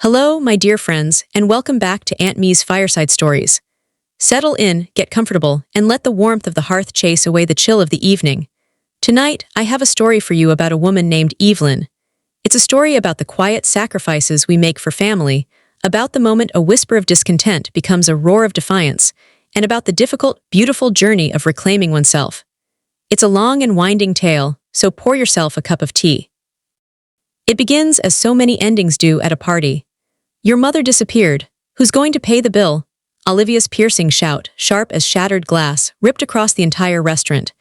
Hello, my dear friends, and welcome back to Aunt Me's Fireside Stories. Settle in, get comfortable, and let the warmth of the hearth chase away the chill of the evening. Tonight, I have a story for you about a woman named Evelyn. It's a story about the quiet sacrifices we make for family, about the moment a whisper of discontent becomes a roar of defiance, and about the difficult, beautiful journey of reclaiming oneself. It's a long and winding tale, so pour yourself a cup of tea. It begins as so many endings do at a party. Your mother disappeared. Who's going to pay the bill? Olivia's piercing shout, sharp as shattered glass, ripped across the entire restaurant.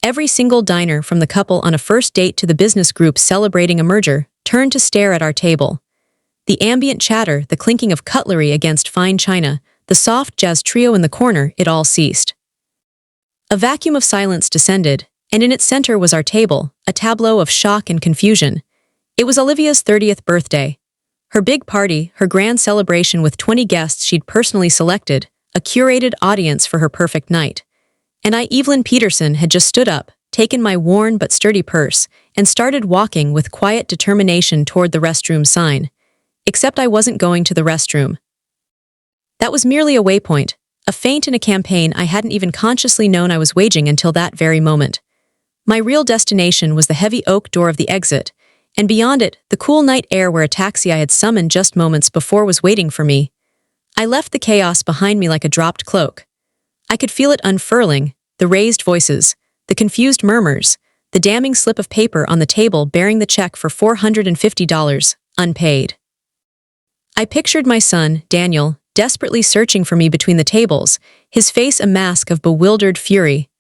Every single diner, from the couple on a first date to the business group celebrating a merger, turned to stare at our table. The ambient chatter, the clinking of cutlery against fine china, the soft jazz trio in the corner, it all ceased. A vacuum of silence descended, and in its center was our table, a tableau of shock and confusion. It was Olivia's 30th birthday. Her big party, her grand celebration with 20 guests she'd personally selected, a curated audience for her perfect night. And I, Evelyn Peterson, had just stood up, taken my worn but sturdy purse, and started walking with quiet determination toward the restroom sign. Except I wasn't going to the restroom. That was merely a waypoint, a feint in a campaign I hadn't even consciously known I was waging until that very moment. My real destination was the heavy oak door of the exit, and beyond it, the cool night air where a taxi I had summoned just moments before was waiting for me. I left the chaos behind me like a dropped cloak. I could feel it unfurling, the raised voices, the confused murmurs, the damning slip of paper on the table bearing the check for $450, unpaid. I pictured my son, Daniel, desperately searching for me between the tables, his face a mask of bewildered fury.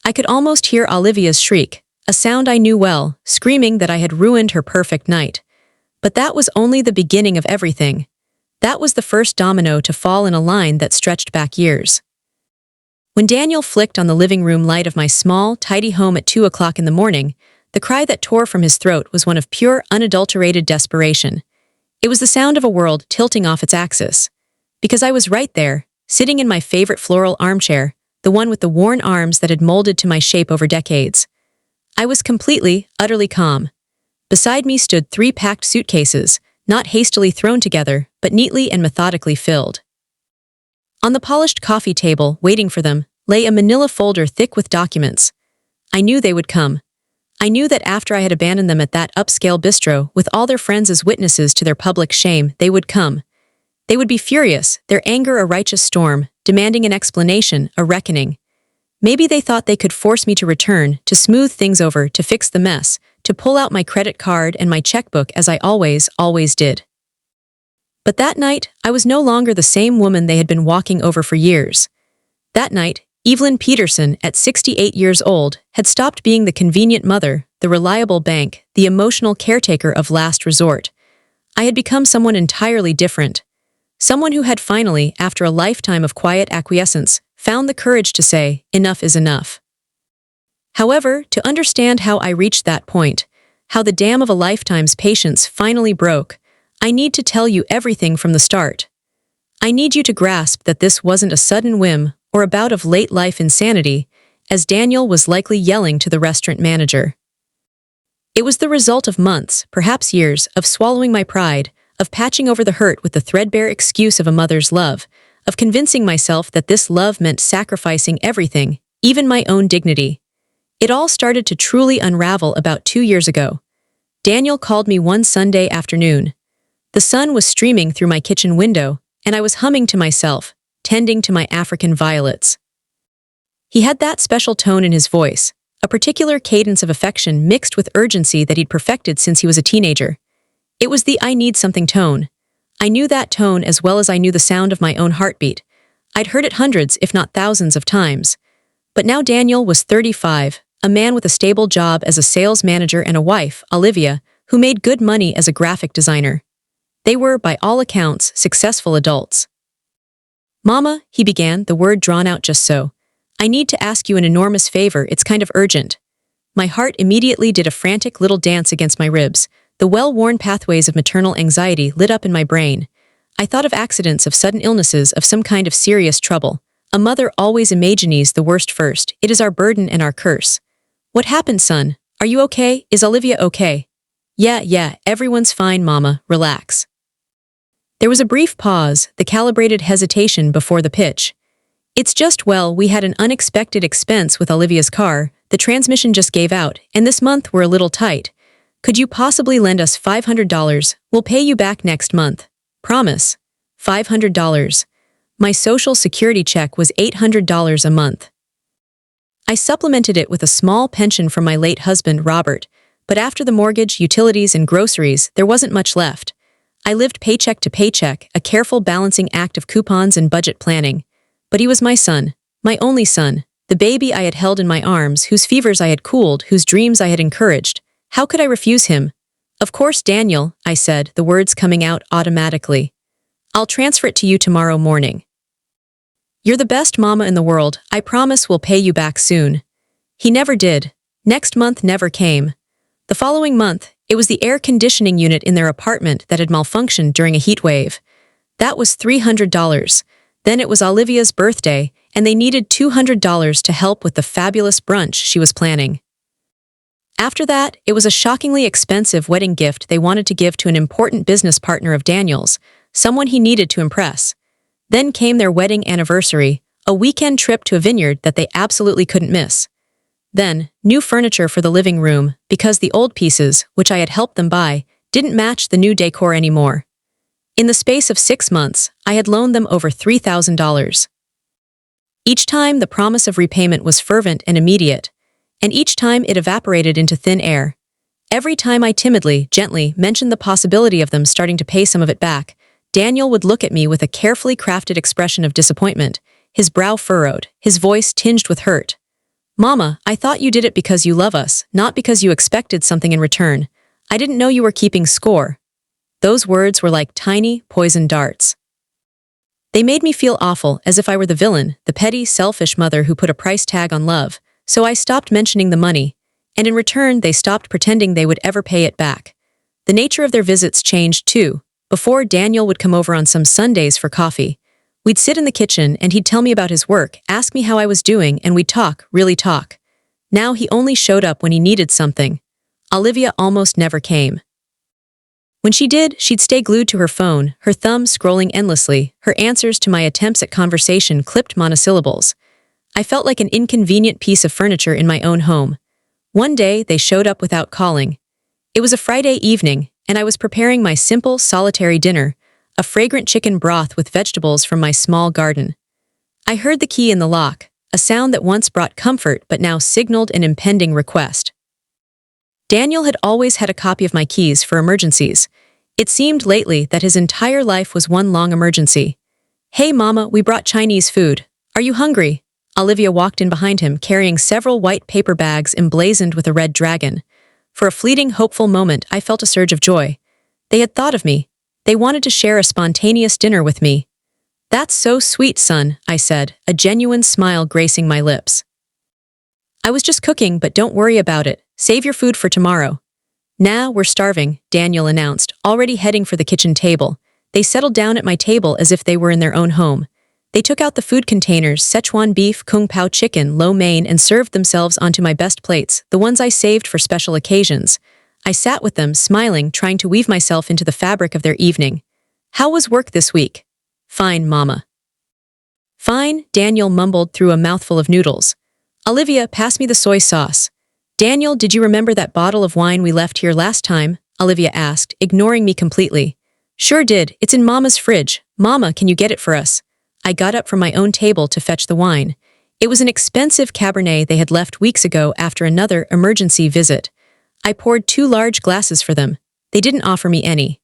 I could almost hear Olivia's shriek, a sound I knew well, screaming that I had ruined her perfect night. But that was only the beginning of everything. That was the first domino to fall in a line that stretched back years. When Daniel flicked on the living room light of my small, tidy home at 2 o'clock in the morning, the cry that tore from his throat was one of pure, unadulterated desperation. It was the sound of a world tilting off its axis. Because I was right there, sitting in my favorite floral armchair, the one with the worn arms that had molded to my shape over decades. I was completely, utterly calm. Beside me stood 3 packed suitcases, not hastily thrown together, but neatly and methodically filled. On the polished coffee table, waiting for them, lay a manila folder thick with documents. I knew they would come. I knew that after I had abandoned them at that upscale bistro, with all their friends as witnesses to their public shame, they would come. They would be furious, their anger a righteous storm, demanding an explanation, a reckoning. Maybe they thought they could force me to return, to smooth things over, to fix the mess, to pull out my credit card and my checkbook as I always did. But that night, I was no longer the same woman they had been walking over for years. That night, Evelyn Peterson, at 68 years old, had stopped being the convenient mother, the reliable bank, the emotional caretaker of last resort. I had become someone entirely different. Someone who had finally, after a lifetime of quiet acquiescence, found the courage to say, enough is enough. However, to understand how I reached that point, how the dam of a lifetime's patience finally broke, I need to tell you everything from the start. I need you to grasp that this wasn't a sudden whim or a bout of late-life insanity, as Daniel was likely yelling to the restaurant manager. It was the result of months, perhaps years, of swallowing my pride, of patching over the hurt with the threadbare excuse of a mother's love, of convincing myself that this love meant sacrificing everything, even my own dignity. It all started to truly unravel about 2 years ago. Daniel called me one Sunday afternoon. The sun was streaming through my kitchen window, and I was humming to myself, tending to my African violets. He had that special tone in his voice, a particular cadence of affection mixed with urgency that he'd perfected since he was a teenager. It was the I need something tone. I knew that tone as well as I knew the sound of my own heartbeat. I'd heard it hundreds, if not thousands of times. But now Daniel was 35, a man with a stable job as a sales manager and a wife, Olivia, who made good money as a graphic designer. They were, by all accounts, successful adults. "Mama," he began, the word drawn out just so, "I need to ask you an enormous favor, it's kind of urgent." My heart immediately did a frantic little dance against my ribs. The well-worn pathways of maternal anxiety lit up in my brain. I thought of accidents, of sudden illnesses, of some kind of serious trouble. A mother always imagines the worst first. It is our burden and our curse. "What happened, son? Are you okay? Is Olivia okay?" Yeah, everyone's fine, Mama. Relax." There was a brief pause, the calibrated hesitation before the pitch. It's just, well, we had an unexpected expense with Olivia's car, the transmission just gave out, and this month we're a little tight. Could you possibly lend us $500? We'll pay you back next month. Promise. $500. My social security check was $800 a month. I supplemented it with a small pension from my late husband, Robert, but after the mortgage, utilities, and groceries, there wasn't much left. I lived paycheck to paycheck, a careful balancing act of coupons and budget planning. But he was my son, my only son, the baby I had held in my arms, whose fevers I had cooled, whose dreams I had encouraged. How could I refuse him? Of course, Daniel, I said, the words coming out automatically. I'll transfer it to you tomorrow morning. You're the best mama in the world. I promise we'll pay you back soon. He never did. Next month never came. The following month, it was the air conditioning unit in their apartment that had malfunctioned during a heat wave. That was $300. Then it was Olivia's birthday, and they needed $200 to help with the fabulous brunch she was planning. After that, it was a shockingly expensive wedding gift they wanted to give to an important business partner of Daniel's, someone he needed to impress. Then came their wedding anniversary, a weekend trip to a vineyard that they absolutely couldn't miss. Then, new furniture for the living room, because the old pieces, which I had helped them buy, didn't match the new decor anymore. In the space of 6 months, I had loaned them over $3,000. Each time, the promise of repayment was fervent and immediate, and each time it evaporated into thin air. Every time I timidly, gently mentioned the possibility of them starting to pay some of it back, Daniel would look at me with a carefully crafted expression of disappointment, his brow furrowed, his voice tinged with hurt. Mama, I thought you did it because you love us, not because you expected something in return. I didn't know you were keeping score. Those words were like tiny, poisoned darts. They made me feel awful, as if I were the villain, the petty, selfish mother who put a price tag on love, so I stopped mentioning the money, and in return they stopped pretending they would ever pay it back. The nature of their visits changed too. Before, Daniel would come over on some Sundays for coffee. We'd sit in the kitchen and he'd tell me about his work, ask me how I was doing, and we'd talk, really talk. Now he only showed up when he needed something. Olivia almost never came. When she did, she'd stay glued to her phone, her thumb scrolling endlessly, her answers to my attempts at conversation clipped monosyllables. I felt like an inconvenient piece of furniture in my own home. One day, they showed up without calling. It was a Friday evening, and I was preparing my simple, solitary dinner, a fragrant chicken broth with vegetables from my small garden. I heard the key in the lock, a sound that once brought comfort but now signaled an impending request. Daniel had always had a copy of my keys for emergencies. It seemed lately that his entire life was one long emergency. Hey Mama, we brought Chinese food. Are you hungry? Olivia walked in behind him, carrying several white paper bags emblazoned with a red dragon. For a fleeting, hopeful moment, I felt a surge of joy. They had thought of me. They wanted to share a spontaneous dinner with me. That's so sweet, son, I said, a genuine smile gracing my lips. I was just cooking, but don't worry about it. Save your food for tomorrow. Nah, we're starving, Daniel announced, already heading for the kitchen table. They settled down at my table as if they were in their own home. They took out the food containers, Szechuan beef, Kung Pao chicken, lo mein, and served themselves onto my best plates, the ones I saved for special occasions. I sat with them, smiling, trying to weave myself into the fabric of their evening. How was work this week? Fine, Mama. Fine, Daniel mumbled through a mouthful of noodles. Olivia, pass me the soy sauce. Daniel, did you remember that bottle of wine we left here last time? Olivia asked, ignoring me completely. Sure did, it's in Mama's fridge. Mama, can you get it for us? I got up from my own table to fetch the wine. It was an expensive Cabernet they had left weeks ago after another emergency visit. I poured 2 large glasses for them. They didn't offer me any.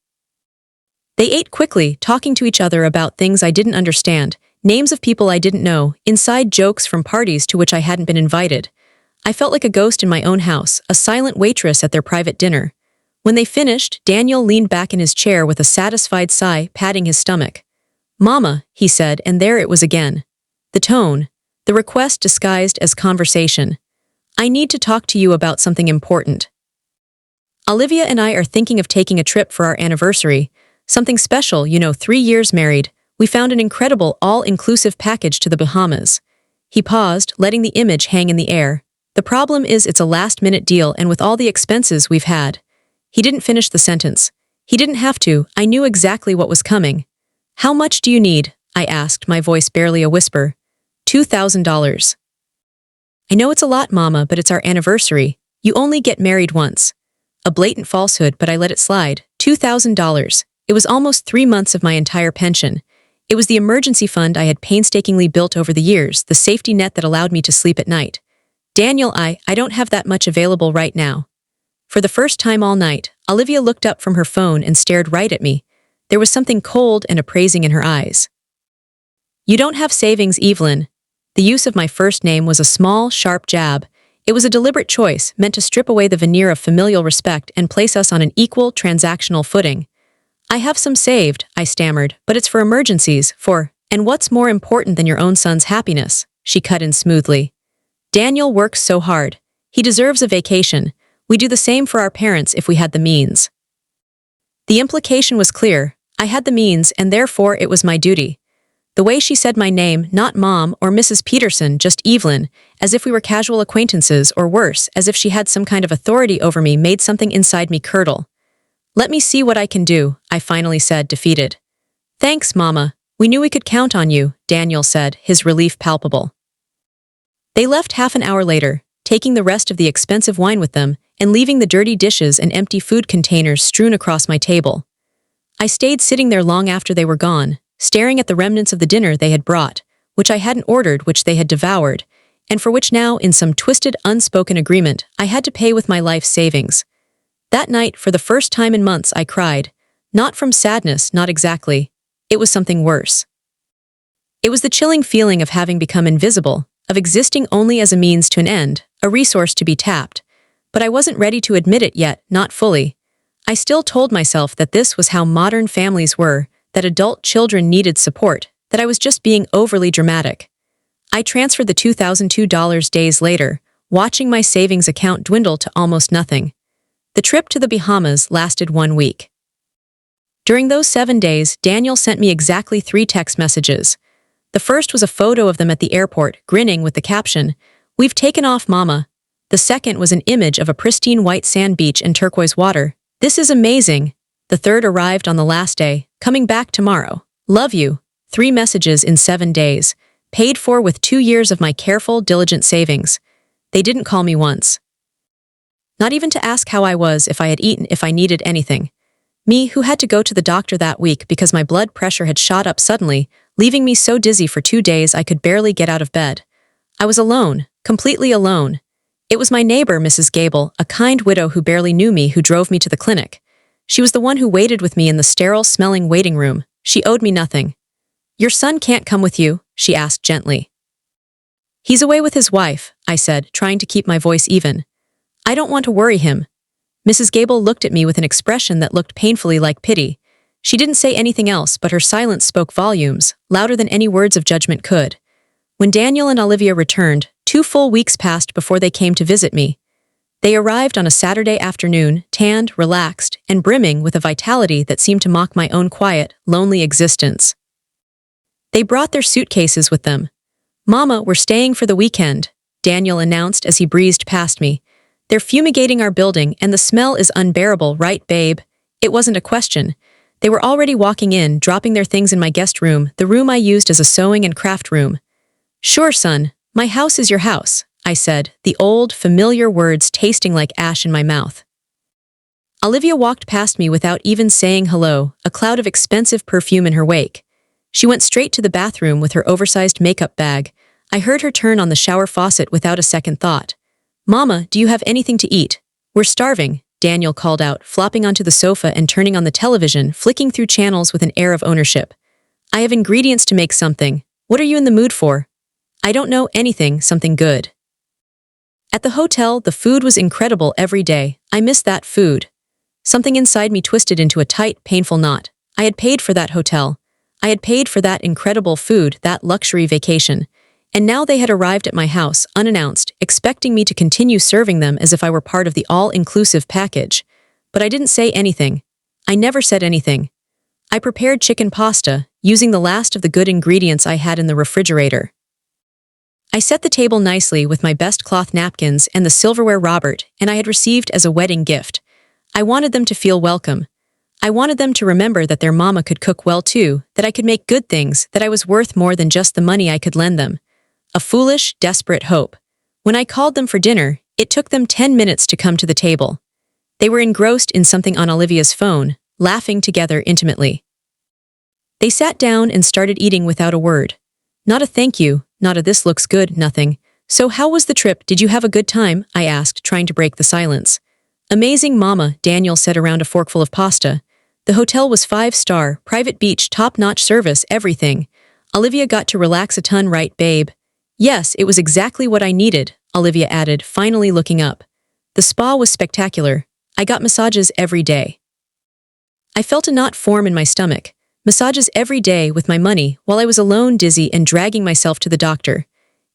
They ate quickly, talking to each other about things I didn't understand, names of people I didn't know, inside jokes from parties to which I hadn't been invited. I felt like a ghost in my own house, a silent waitress at their private dinner. When they finished, Daniel leaned back in his chair with a satisfied sigh, patting his stomach. Mama, he said, and there it was again. The tone, the request disguised as conversation. I need to talk to you about something important. Olivia and I are thinking of taking a trip for our anniversary. Something special, 3 years married. We found an incredible all-inclusive package to the Bahamas. He paused, letting the image hang in the air. The problem is it's a last-minute deal and with all the expenses we've had. He didn't finish the sentence. He didn't have to, I knew exactly what was coming. How much do you need? I asked, my voice barely a whisper. $2,000. I know it's a lot, Mama, but it's our anniversary. You only get married once. A blatant falsehood, but I let it slide. $2,000. It was almost 3 months of my entire pension. It was the emergency fund I had painstakingly built over the years, the safety net that allowed me to sleep at night. Daniel, I don't have that much available right now. For the first time all night, Olivia looked up from her phone and stared right at me. There was something cold and appraising in her eyes. You don't have savings, Evelyn. The use of my first name was a small, sharp jab. It was a deliberate choice, meant to strip away the veneer of familial respect and place us on an equal, transactional footing. I have some saved, I stammered, but it's for emergencies, and what's more important than your own son's happiness? She cut in smoothly. Daniel works so hard. He deserves a vacation. We do the same for our parents if we had the means. The implication was clear. I had the means, and therefore it was my duty. The way she said my name, not Mom or Mrs. Peterson, just Evelyn, as if we were casual acquaintances, or worse, as if she had some kind of authority over me, made something inside me curdle. Let me see what I can do, I finally said, defeated. Thanks, Mama. We knew we could count on you, Daniel said, his relief palpable. They left half an hour later, taking the rest of the expensive wine with them and leaving the dirty dishes and empty food containers strewn across my table. I stayed sitting there long after they were gone, staring at the remnants of the dinner they had brought, which I hadn't ordered, which they had devoured, and for which now, in some twisted, unspoken agreement, I had to pay with my life savings. That night, for the first time in months, I cried. Not from sadness, not exactly. It was something worse. It was the chilling feeling of having become invisible, of existing only as a means to an end, a resource to be tapped. But I wasn't ready to admit it yet, not fully. I still told myself that this was how modern families were, that adult children needed support, that I was just being overly dramatic. I transferred the $2,002 days later, watching my savings account dwindle to almost nothing. The trip to the Bahamas lasted 1 week. During those 7 days, Daniel sent me exactly 3 text messages. The first was a photo of them at the airport, grinning with the caption, "We've taken off, Mama." The second was an image of a pristine white sand beach and turquoise water. "This is amazing." The third arrived on the last day, "Coming back tomorrow. Love you." 3 messages in 7 days, paid for with 2 years of my careful, diligent savings. They didn't call me once. Not even to ask how I was, if I had eaten, if I needed anything. Me, who had to go to the doctor that week because my blood pressure had shot up suddenly, leaving me so dizzy for 2 days I could barely get out of bed. I was alone, completely alone. It was my neighbor, Mrs. Gable, a kind widow who barely knew me, who drove me to the clinic. She was the one who waited with me in the sterile-smelling waiting room. She owed me nothing. "Your son can't come with you?" she asked gently. "He's away with his wife," I said, trying to keep my voice even. "I don't want to worry him." Mrs. Gable looked at me with an expression that looked painfully like pity. She didn't say anything else, but her silence spoke volumes, louder than any words of judgment could. When Daniel and Olivia returned, 2 full weeks passed before they came to visit me. They arrived on a Saturday afternoon, tanned, relaxed, and brimming with a vitality that seemed to mock my own quiet, lonely existence. They brought their suitcases with them. "Mama, we're staying for the weekend," Daniel announced as he breezed past me. "They're fumigating our building, and the smell is unbearable, right, babe?" It wasn't a question. They were already walking in, dropping their things in my guest room, the room I used as a sewing and craft room. "Sure, son. My house is your house," I said, the old, familiar words tasting like ash in my mouth. Olivia walked past me without even saying hello, a cloud of expensive perfume in her wake. She went straight to the bathroom with her oversized makeup bag. I heard her turn on the shower faucet without a second thought. "Mama, do you have anything to eat?" "We're starving," Daniel called out, flopping onto the sofa and turning on the television, flicking through channels with an air of ownership. "I have ingredients to make something. What are you in the mood for?" "I don't know, anything, something good." At the hotel, the food was incredible every day. I missed that food. Something inside me twisted into a tight, painful knot. I had paid for that hotel. I had paid for that incredible food, that luxury vacation. And now they had arrived at my house, unannounced, expecting me to continue serving them as if I were part of the all-inclusive package. But I didn't say anything. I never said anything. I prepared chicken pasta, using the last of the good ingredients I had in the refrigerator. I set the table nicely with my best cloth napkins and the silverware Robert and I had received as a wedding gift. I wanted them to feel welcome. I wanted them to remember that their mama could cook well too, that I could make good things, that I was worth more than just the money I could lend them. A foolish, desperate hope. When I called them for dinner, it took them 10 minutes to come to the table. They were engrossed in something on Olivia's phone, laughing together intimately. They sat down and started eating without a word. Not a thank you, not a this looks good, nothing. So how was the trip? Did you have a good time? I asked, trying to break the silence. Amazing, Mama, Daniel said around a forkful of pasta. The hotel was 5-star, private beach, top-notch service, everything. Olivia got to relax a ton, right, babe? Yes, it was exactly what I needed, Olivia added, finally looking up. The spa was spectacular. I got massages every day. I felt a knot form in my stomach. Massages every day with my money while I was alone, dizzy, and dragging myself to the doctor.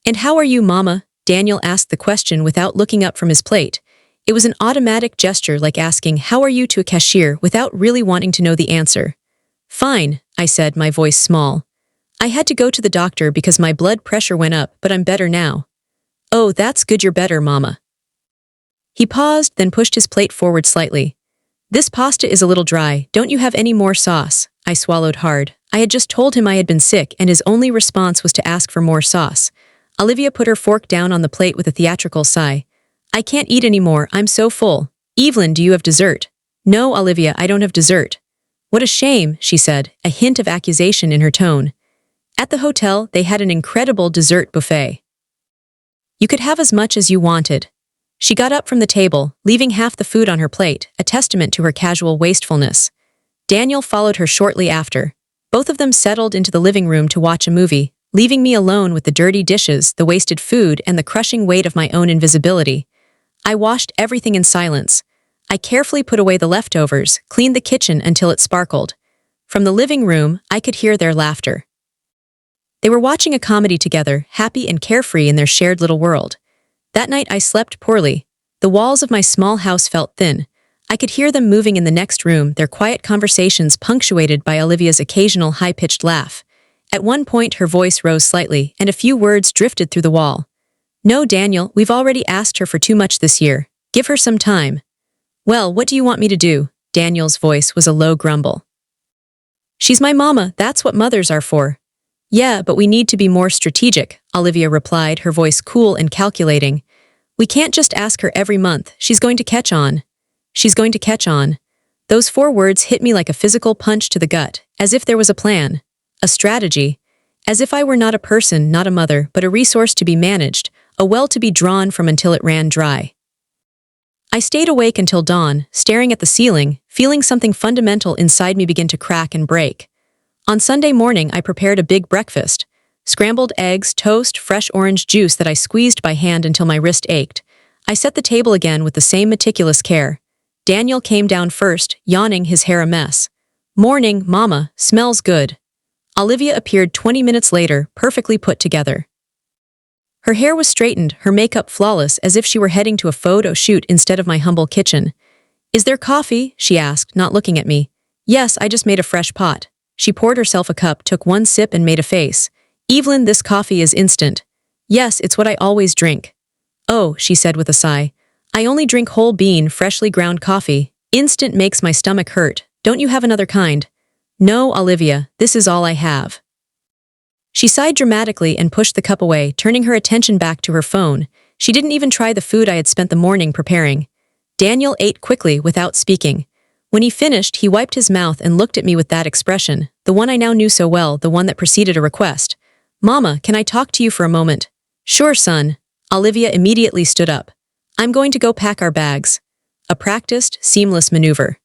And how are you, Mama? Daniel asked the question without looking up from his plate. It was an automatic gesture, like asking, how are you, to a cashier without really wanting to know the answer. Fine, I said, my voice small. I had to go to the doctor because my blood pressure went up, but I'm better now. Oh, that's good, you're better, Mama. He paused, then pushed his plate forward slightly. This pasta is a little dry, don't you have any more sauce? I swallowed hard. I had just told him I had been sick, and his only response was to ask for more sauce. Olivia put her fork down on the plate with a theatrical sigh. I can't eat anymore, I'm so full. Evelyn, do you have dessert? No, Olivia, I don't have dessert. What a shame, she said, a hint of accusation in her tone. At the hotel, they had an incredible dessert buffet. You could have as much as you wanted. She got up from the table, leaving half the food on her plate, a testament to her casual wastefulness. Daniel followed her shortly after. Both of them settled into the living room to watch a movie, leaving me alone with the dirty dishes, the wasted food, and the crushing weight of my own invisibility. I washed everything in silence. I carefully put away the leftovers, cleaned the kitchen until it sparkled. From the living room, I could hear their laughter. They were watching a comedy together, happy and carefree in their shared little world. That night I slept poorly. The walls of my small house felt thin. I could hear them moving in the next room, their quiet conversations punctuated by Olivia's occasional high-pitched laugh. At one point her voice rose slightly, and a few words drifted through the wall. No, Daniel, we've already asked her for too much this year. Give her some time. Well, what do you want me to do? Daniel's voice was a low grumble. She's my mama, that's what mothers are for. Yeah, but we need to be more strategic, Olivia replied, her voice cool and calculating. We can't just ask her every month, she's going to catch on. She's going to catch on. Those 4 words hit me like a physical punch to the gut, as if there was a plan, a strategy, as if I were not a person, not a mother, but a resource to be managed, a well to be drawn from until it ran dry. I stayed awake until dawn, staring at the ceiling, feeling something fundamental inside me begin to crack and break. On Sunday morning, I prepared a big breakfast. Scrambled eggs, toast, fresh orange juice that I squeezed by hand until my wrist ached. I set the table again with the same meticulous care. Daniel came down first, yawning, his hair a mess. Morning, Mama, smells good. Olivia appeared 20 minutes later, perfectly put together. Her hair was straightened, her makeup flawless, as if she were heading to a photo shoot instead of my humble kitchen. Is there coffee? She asked, not looking at me. Yes, I just made a fresh pot. She poured herself a cup, took one sip, and made a face. Evelyn, this coffee is instant. Yes, it's what I always drink. Oh, she said with a sigh. I only drink whole bean, freshly ground coffee. Instant makes my stomach hurt. Don't you have another kind? No, Olivia, this is all I have. She sighed dramatically and pushed the cup away, turning her attention back to her phone. She didn't even try the food I had spent the morning preparing. Daniel ate quickly without speaking. When he finished, he wiped his mouth and looked at me with that expression, the one I now knew so well, the one that preceded a request. Mama, can I talk to you for a moment? Sure, son. Olivia immediately stood up. I'm going to go pack our bags. A practiced, seamless maneuver.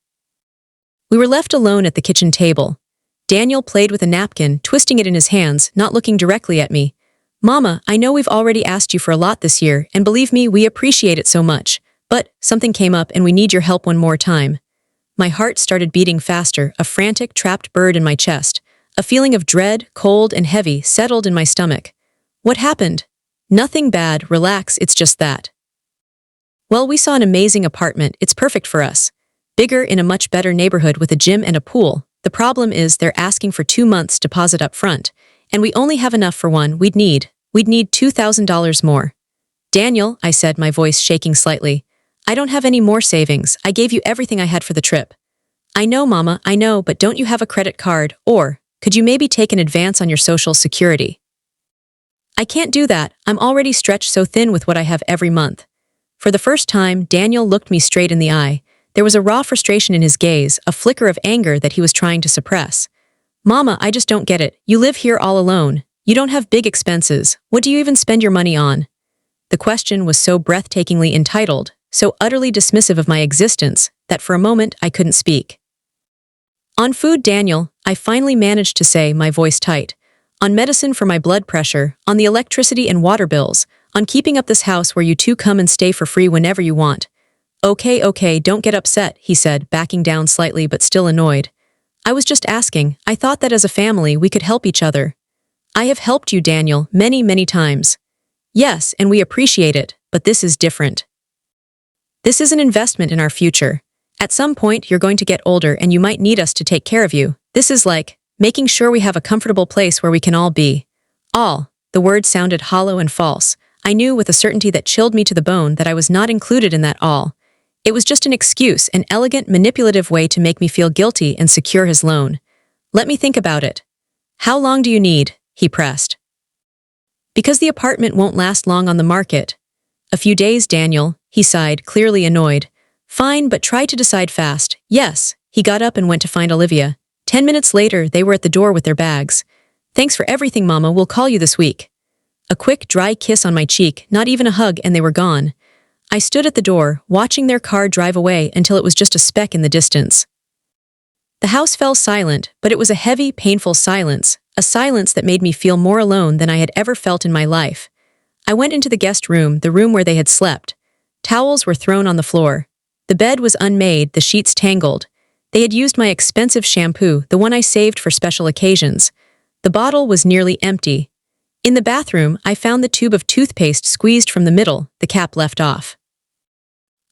We were left alone at the kitchen table. Daniel played with a napkin, twisting it in his hands, not looking directly at me. Mama, I know we've already asked you for a lot this year, and believe me, we appreciate it so much. But something came up and we need your help one more time. My heart started beating faster, a frantic, trapped bird in my chest. A feeling of dread, cold and heavy, settled in my stomach. What happened? Nothing bad, relax, it's just that. Well, we saw an amazing apartment, it's perfect for us. Bigger, in a much better neighborhood with a gym and a pool. The problem is they're asking for 2 months deposit up front, and we only have enough for one. We'd need $2,000 more. Daniel, I said, my voice shaking slightly, I don't have any more savings. I gave you everything I had for the trip. I know, Mama, I know, but don't you have a credit card? Or, could you maybe take an advance on your Social Security? I can't do that. I'm already stretched so thin with what I have every month. For the first time, Daniel looked me straight in the eye. There was a raw frustration in his gaze, a flicker of anger that he was trying to suppress. Mama, I just don't get it. You live here all alone. You don't have big expenses. What do you even spend your money on? The question was so breathtakingly entitled, so utterly dismissive of my existence, that for a moment I couldn't speak. On food, Daniel, I finally managed to say, my voice tight. On medicine for my blood pressure, on the electricity and water bills, on keeping up this house where you two come and stay for free whenever you want. Okay, don't get upset, he said, backing down slightly but still annoyed. I was just asking. I thought that as a family we could help each other. I have helped you, Daniel, many, many times. Yes, and we appreciate it, but this is different. This is an investment in our future. At some point, you're going to get older and you might need us to take care of you. This is like making sure we have a comfortable place where we can all be. All. The word sounded hollow and false. I knew with a certainty that chilled me to the bone that I was not included in that all. It was just an excuse, an elegant, manipulative way to make me feel guilty and secure his loan. Let me think about it. How long do you need? He pressed. Because the apartment won't last long on the market. A few days, Daniel, he sighed, clearly annoyed. Fine, but try to decide fast. Yes. He got up and went to find Olivia. 10 minutes later, they were at the door with their bags. Thanks for everything, Mama. We'll call you this week. A quick, dry kiss on my cheek, not even a hug, and they were gone. I stood at the door, watching their car drive away until it was just a speck in the distance. The house fell silent, but it was a heavy, painful silence, a silence that made me feel more alone than I had ever felt in my life. I went into the guest room, the room where they had slept. Towels were thrown on the floor. The bed was unmade, the sheets tangled. They had used my expensive shampoo, the one I saved for special occasions. The bottle was nearly empty. In the bathroom, I found the tube of toothpaste squeezed from the middle, the cap left off.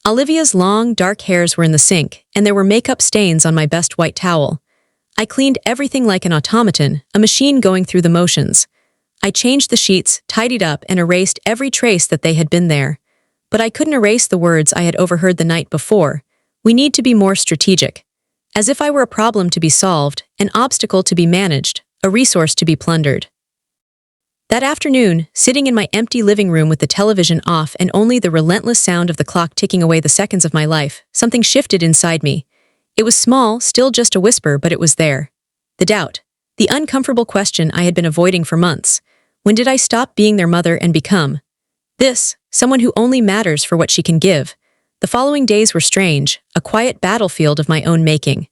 Olivia's long, dark hairs were in the sink, and there were makeup stains on my best white towel. I cleaned everything like an automaton, a machine going through the motions. I changed the sheets, tidied up, and erased every trace that they had been there. But I couldn't erase the words I had overheard the night before. We need to be more strategic. As if I were a problem to be solved, an obstacle to be managed, a resource to be plundered. That afternoon, sitting in my empty living room with the television off and only the relentless sound of the clock ticking away the seconds of my life, something shifted inside me. It was small, still just a whisper, but it was there. The doubt. The uncomfortable question I had been avoiding for months. When did I stop being their mother and become this, someone who only matters for what she can give? The following days were strange, a quiet battlefield of my own making.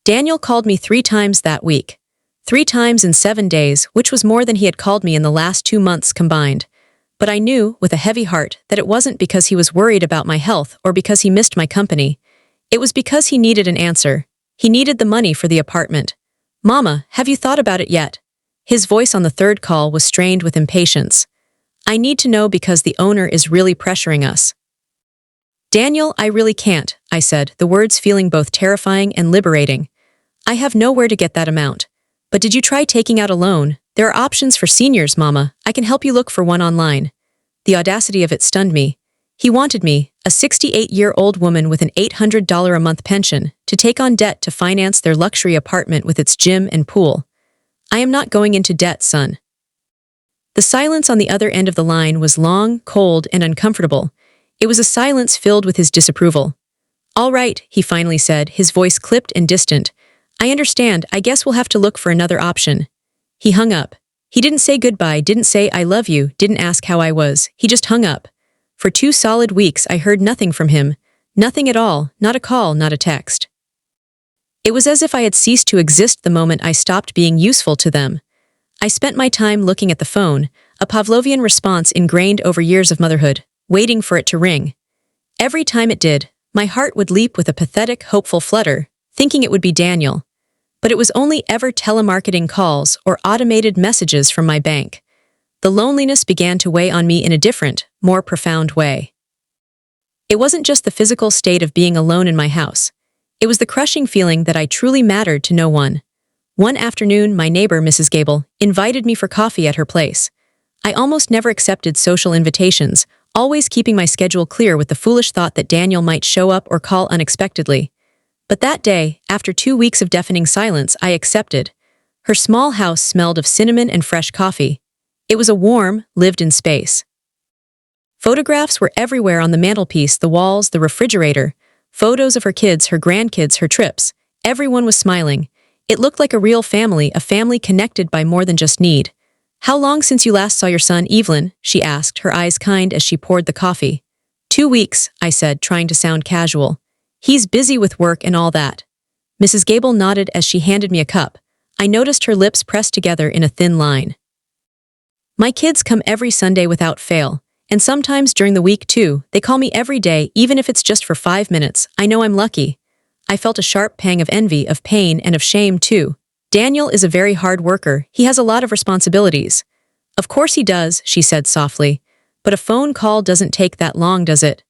Daniel called me 3 times that week. 3 times in 7 days, which was more than he had called me in the last 2 months combined. But I knew, with a heavy heart, that it wasn't because he was worried about my health or because he missed my company. It was because he needed an answer. He needed the money for the apartment. Mama, have you thought about it yet? His voice on the third call was strained with impatience. I need to know because the owner is really pressuring us. Daniel, I really can't, I said, the words feeling both terrifying and liberating. I have nowhere to get that amount. But did you try taking out a loan? There are options for seniors, Mama. I can help you look for one online. The audacity of it stunned me. He wanted me, a 68-year-old woman with an $800 a month pension, to take on debt to finance their luxury apartment with its gym and pool. I am not going into debt, son. The silence on the other end of the line was long, cold, and uncomfortable. It was a silence filled with his disapproval. All right, he finally said, his voice clipped and distant. I understand. I guess we'll have to look for another option. He hung up. He didn't say goodbye, didn't say I love you, didn't ask how I was. He just hung up. For 2 solid weeks, I heard nothing from him. Nothing at all, not a call, not a text. It was as if I had ceased to exist the moment I stopped being useful to them. I spent my time looking at the phone, a Pavlovian response ingrained over years of motherhood, waiting for it to ring. Every time it did, my heart would leap with a pathetic, hopeful flutter, thinking it would be Daniel. But it was only ever telemarketing calls or automated messages from my bank. The loneliness began to weigh on me in a different, more profound way. It wasn't just the physical state of being alone in my house. It was the crushing feeling that I truly mattered to no one. One afternoon, my neighbor, Mrs. Gable, invited me for coffee at her place. I almost never accepted social invitations, always keeping my schedule clear with the foolish thought that Daniel might show up or call unexpectedly. But that day, after 2 weeks of deafening silence, I accepted. Her small house smelled of cinnamon and fresh coffee. It was a warm, lived-in space. Photographs were everywhere on the mantelpiece, the walls, the refrigerator. Photos of her kids, her grandkids, her trips. Everyone was smiling. It looked like a real family, a family connected by more than just need. "How long since you last saw your son, Evelyn?" she asked, her eyes kind as she poured the coffee. 2 weeks, I said, trying to sound casual. "He's busy with work and all that." Mrs. Gable nodded as she handed me a cup. I noticed her lips pressed together in a thin line. "My kids come every Sunday without fail, and sometimes during the week too. They call me every day, even if it's just for 5 minutes. I know I'm lucky." I felt a sharp pang of envy, of pain, and of shame too. "Daniel is a very hard worker. He has a lot of responsibilities." "Of course he does," she said softly. "But a phone call doesn't take that long, does it?"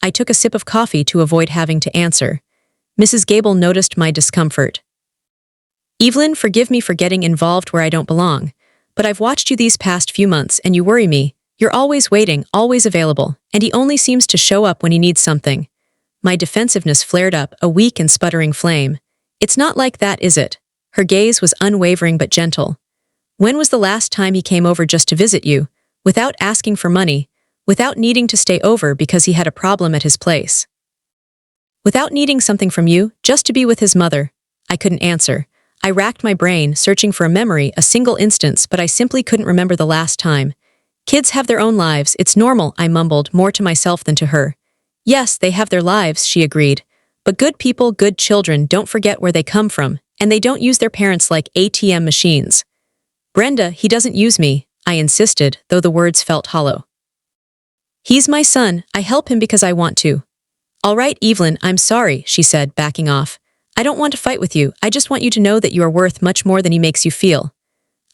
I took a sip of coffee to avoid having to answer. Mrs. Gable noticed my discomfort. "Evelyn, forgive me for getting involved where I don't belong. But I've watched you these past few months and you worry me. You're always waiting, always available, and he only seems to show up when he needs something." My defensiveness flared up, a weak and sputtering flame. "It's not like that, is it?" Her gaze was unwavering but gentle. "When was the last time he came over just to visit you, without asking for money, without needing to stay over because he had a problem at his place? Without needing something from you, just to be with his mother?" I couldn't answer. I racked my brain, searching for a memory, a single instance, but I simply couldn't remember the last time. "Kids have their own lives, it's normal," I mumbled, more to myself than to her. "Yes, they have their lives," she agreed. "But good people, good children, don't forget where they come from, and they don't use their parents like ATM machines." "Brenda, he doesn't use me," I insisted, though the words felt hollow. "He's my son, I help him because I want to." "All right, Evelyn, I'm sorry," she said, backing off. "I don't want to fight with you, I just want you to know that you are worth much more than he makes you feel."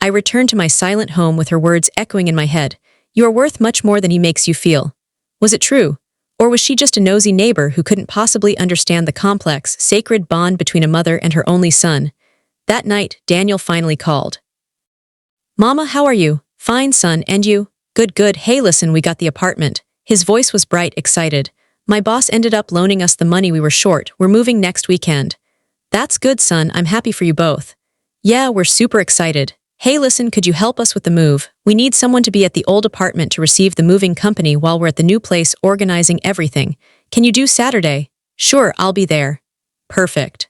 I returned to my silent home with her words echoing in my head. "You are worth much more than he makes you feel." Was it true? Or was she just a nosy neighbor who couldn't possibly understand the complex, sacred bond between a mother and her only son? That night, Daniel finally called. "Mama, how are you?" "Fine, son, and you?" "Good, good. Hey, listen, we got the apartment." His voice was bright, excited. "My boss ended up loaning us the money we were short. We're moving next weekend." "That's good, son. I'm happy for you both." "Yeah, we're super excited." "Hey, listen, could you help us with the move? We need someone to be at the old apartment to receive the moving company while we're at the new place organizing everything. Can you do Saturday?" "Sure, I'll be there." "Perfect.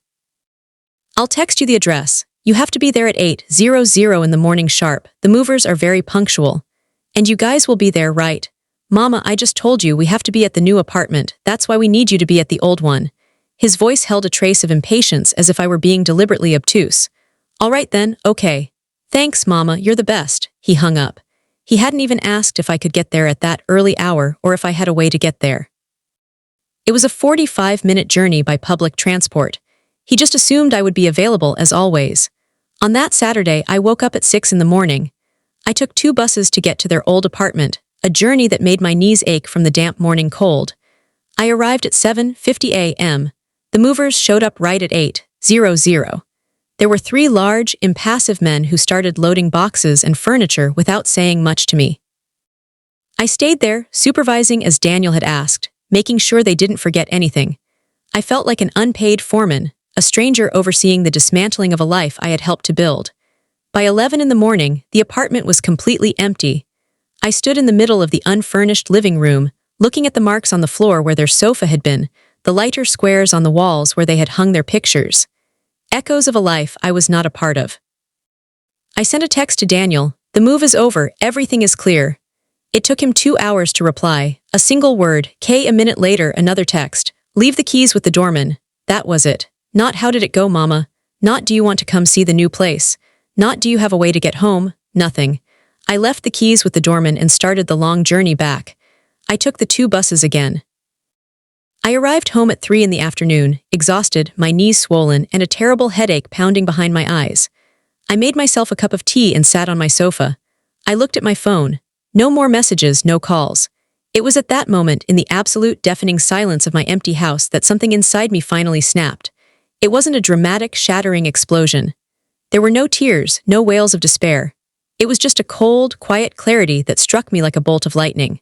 I'll text you the address. You have to be there at 8:00 in the morning sharp. The movers are very punctual." "And you guys will be there, right?" "Mama, I just told you we have to be at the new apartment. That's why we need you to be at the old one." His voice held a trace of impatience, as if I were being deliberately obtuse. "All right then, okay. Thanks, Mama, you're the best." He hung up. He hadn't even asked if I could get there at that early hour or if I had a way to get there. It was a 45-minute journey by public transport. He just assumed I would be available as always. On that Saturday, I woke up at 6 in the morning. I took 2 buses to get to their old apartment, a journey that made my knees ache from the damp morning cold. I arrived at 7:50 a.m. The movers showed up right at 8:00. There were 3 large, impassive men who started loading boxes and furniture without saying much to me. I stayed there, supervising as Daniel had asked, making sure they didn't forget anything. I felt like an unpaid foreman, a stranger overseeing the dismantling of a life I had helped to build. By 11 in the morning, the apartment was completely empty. I stood in the middle of the unfurnished living room, looking at the marks on the floor where their sofa had been, the lighter squares on the walls where they had hung their pictures. Echoes of a life I was not a part of. I sent a text to Daniel. "The move is over, everything is clear." It took him 2 hours to reply, a single word. A minute later, another text. "Leave the keys with the doorman." That was it. Not "How did it go, Mama?" Not "Do you want to come see the new place?" Not "Do you have a way to get home?" Nothing. I left the keys with the doorman and started the long journey back. I took the 2 buses again. I arrived home at 3 in the afternoon, exhausted, my knees swollen, and a terrible headache pounding behind my eyes. I made myself a cup of tea and sat on my sofa. I looked at my phone. No more messages, no calls. It was at that moment, in the absolute deafening silence of my empty house, that something inside me finally snapped. It wasn't a dramatic, shattering explosion. There were no tears, no wails of despair. It was just a cold, quiet clarity that struck me like a bolt of lightning.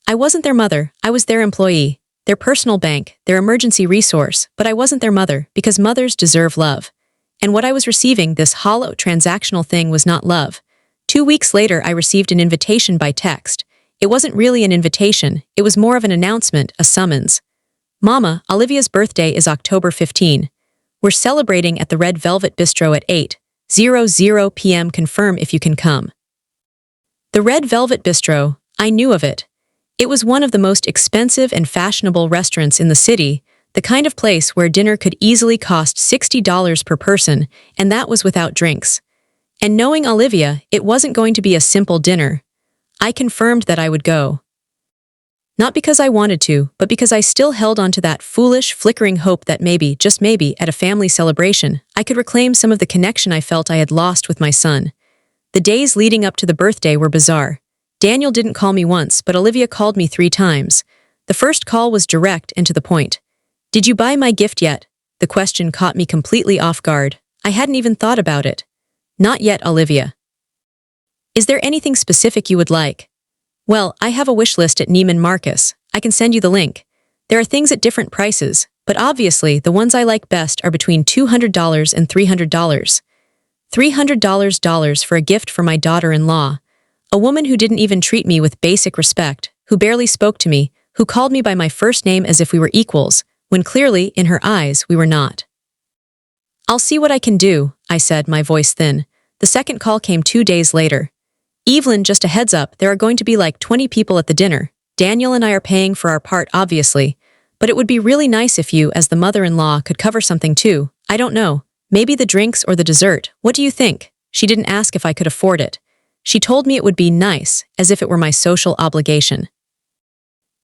I wasn't their mother, I was their employee. their personal bank, their emergency resource, but I wasn't their mother because mothers deserve love. And what I was receiving, this hollow transactional thing, was not love. 2 weeks later, I received an invitation by text. It wasn't really an invitation, it was more of an announcement, a summons. Mama, Olivia's birthday is October 15. We're celebrating at the Red Velvet Bistro at 8:00 p.m. Confirm if you can come. The Red Velvet Bistro, I knew of it. It was one of the most expensive and fashionable restaurants in the city, the kind of place where dinner could easily cost $60 per person, and that was without drinks. And knowing Olivia, it wasn't going to be a simple dinner. I confirmed that I would go. Not because I wanted to, but because I still held on to that foolish, flickering hope that maybe, just maybe, at a family celebration, I could reclaim some of the connection I felt I had lost with my son. The days leading up to the birthday were bizarre. Daniel didn't call me once, but Olivia called me 3 times. The first call was direct and to the point. "Did you buy my gift yet?" The question caught me completely off guard. I hadn't even thought about it. "Not yet, Olivia." "Is there anything specific you would like?" "Well, I have a wish list at Neiman Marcus. I can send you the link. There are things at different prices, but obviously the ones I like best are between $200 and $300. $300 for a gift for my daughter-in-law. A woman who didn't even treat me with basic respect, who barely spoke to me, who called me by my first name as if we were equals, when clearly, in her eyes, we were not. "I'll see what I can do," I said, my voice thin. The second call came 2 days later. "Evelyn, just a heads up, there are going to be like 20 people at the dinner. Daniel and I are paying for our part, obviously. But it would be really nice if you, as the mother-in-law, could cover something too. I don't know. Maybe the drinks or the dessert. What do you think?" She didn't ask if I could afford it. She told me it would be nice, as if it were my social obligation.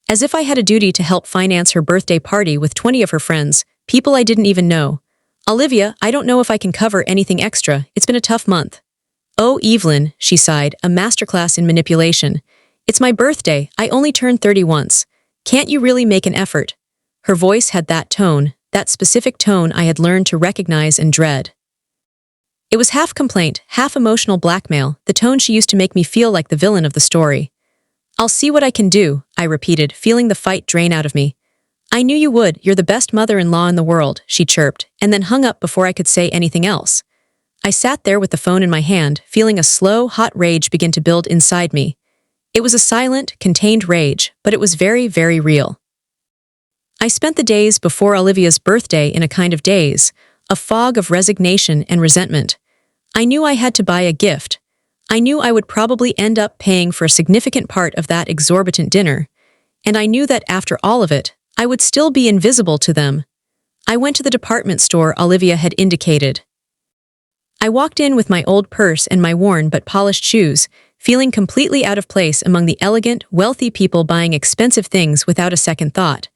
As if I had a duty to help finance her birthday party with 20 of her friends, people I didn't even know. "Olivia, I don't know if I can cover anything extra. It's been a tough month." "Oh, Evelyn," she sighed, a masterclass in manipulation. "It's my birthday. I only turned 30 once. Can't you really make an effort?" Her voice had that tone, that specific tone I had learned to recognize and dread. It was half complaint, half emotional blackmail, the tone she used to make me feel like the villain of the story. "I'll see what I can do," I repeated, feeling the fight drain out of me. "I knew you would. You're the best mother-in-law in the world," she chirped, and then hung up before I could say anything else. I sat there with the phone in my hand, feeling a slow, hot rage begin to build inside me. It was a silent, contained rage, but it was very, very real. I spent the days before Olivia's birthday in a kind of daze, a fog of resignation and resentment. I knew I had to buy a gift. I knew I would probably end up paying for a significant part of that exorbitant dinner, and I knew that after all of it, I would still be invisible to them. I went to the department store Olivia had indicated. I walked in with my old purse and my worn but polished shoes, feeling completely out of place among the elegant, wealthy people buying expensive things without a second thought.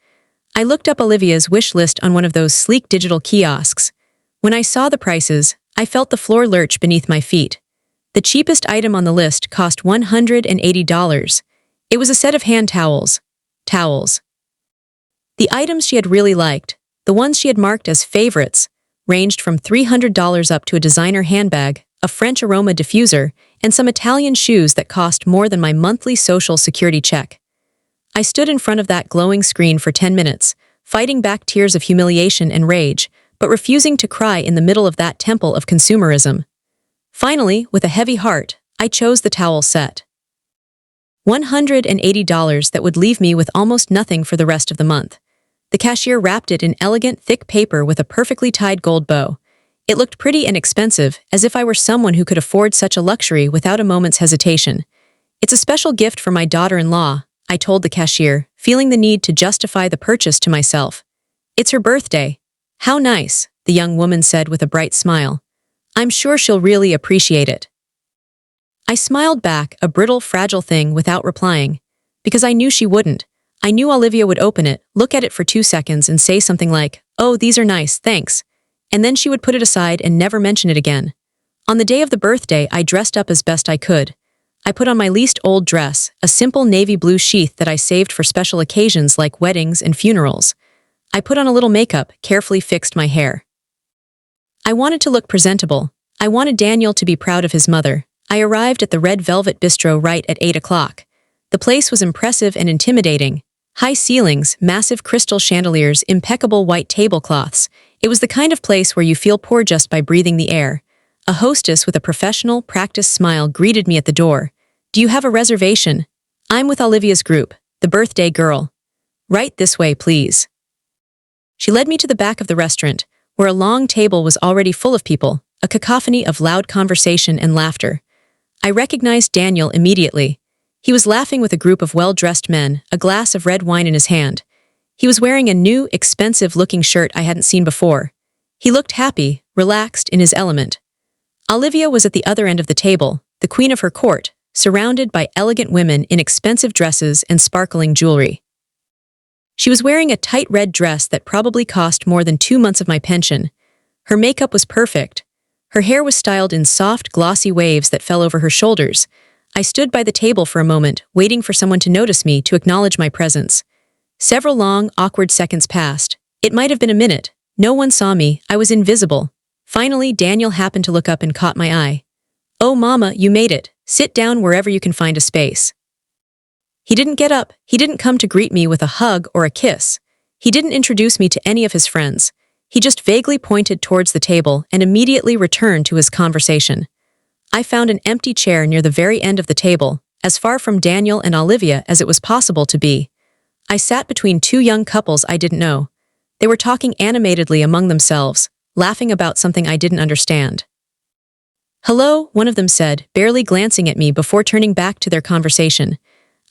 I looked up Olivia's wish list on one of those sleek digital kiosks. When I saw the prices, I felt the floor lurch beneath my feet. The cheapest item on the list cost $180. It was a set of hand towels. Towels. The items she had really liked, the ones she had marked as favorites, ranged from $300 up to a designer handbag, a French aroma diffuser, and some Italian shoes that cost more than my monthly social security check. I stood in front of that glowing screen for 10 minutes, fighting back tears of humiliation and rage, but refusing to cry in the middle of that temple of consumerism. Finally, with a heavy heart, I chose the towel set. $180 that would leave me with almost nothing for the rest of the month. The cashier wrapped it in elegant, thick paper with a perfectly tied gold bow. It looked pretty and expensive, as if I were someone who could afford such a luxury without a moment's hesitation. "It's a special gift for my daughter-in-law," I told the cashier, feeling the need to justify the purchase to myself. "It's her birthday." "How nice," the young woman said with a bright smile. "I'm sure she'll really appreciate it." I smiled back, a brittle, fragile thing, without replying. Because I knew she wouldn't. I knew Olivia would open it, look at it for 2 seconds and say something like, "Oh, these are nice, thanks." And then she would put it aside and never mention it again. On the day of the birthday, I dressed up as best I could. I put on my least old dress, a simple navy blue sheath that I saved for special occasions like weddings and funerals. I put on a little makeup, carefully fixed my hair. I wanted to look presentable. I wanted Daniel to be proud of his mother. I arrived at the Red Velvet Bistro right at 8 o'clock. The place was impressive and intimidating. High ceilings, massive crystal chandeliers, impeccable white tablecloths. It was the kind of place where you feel poor just by breathing the air. A hostess with a professional, practiced smile greeted me at the door. "Do you have a reservation?" "I'm with Olivia's group, the birthday girl." "Right this way, please." She led me to the back of the restaurant, where a long table was already full of people, a cacophony of loud conversation and laughter. I recognized Daniel immediately. He was laughing with a group of well-dressed men, a glass of red wine in his hand. He was wearing a new, expensive-looking shirt I hadn't seen before. He looked happy, relaxed, in his element. Olivia was at the other end of the table, the queen of her court, surrounded by elegant women in expensive dresses and sparkling jewelry. She was wearing a tight red dress that probably cost more than 2 months of my pension. Her makeup was perfect. Her hair was styled in soft, glossy waves that fell over her shoulders. I stood by the table for a moment, waiting for someone to notice me, to acknowledge my presence. Several long, awkward seconds passed. It might have been a minute. No one saw me. I was invisible. Finally, Daniel happened to look up and caught my eye. "Oh, Mama, you made it. Sit down wherever you can find a space." He didn't get up. He didn't come to greet me with a hug or a kiss. He didn't introduce me to any of his friends. He just vaguely pointed towards the table and immediately returned to his conversation. I found an empty chair near the very end of the table, as far from Daniel and Olivia as it was possible to be. I sat between 2 young couples I didn't know. They were talking animatedly among themselves, laughing about something I didn't understand. "Hello," one of them said, barely glancing at me before turning back to their conversation.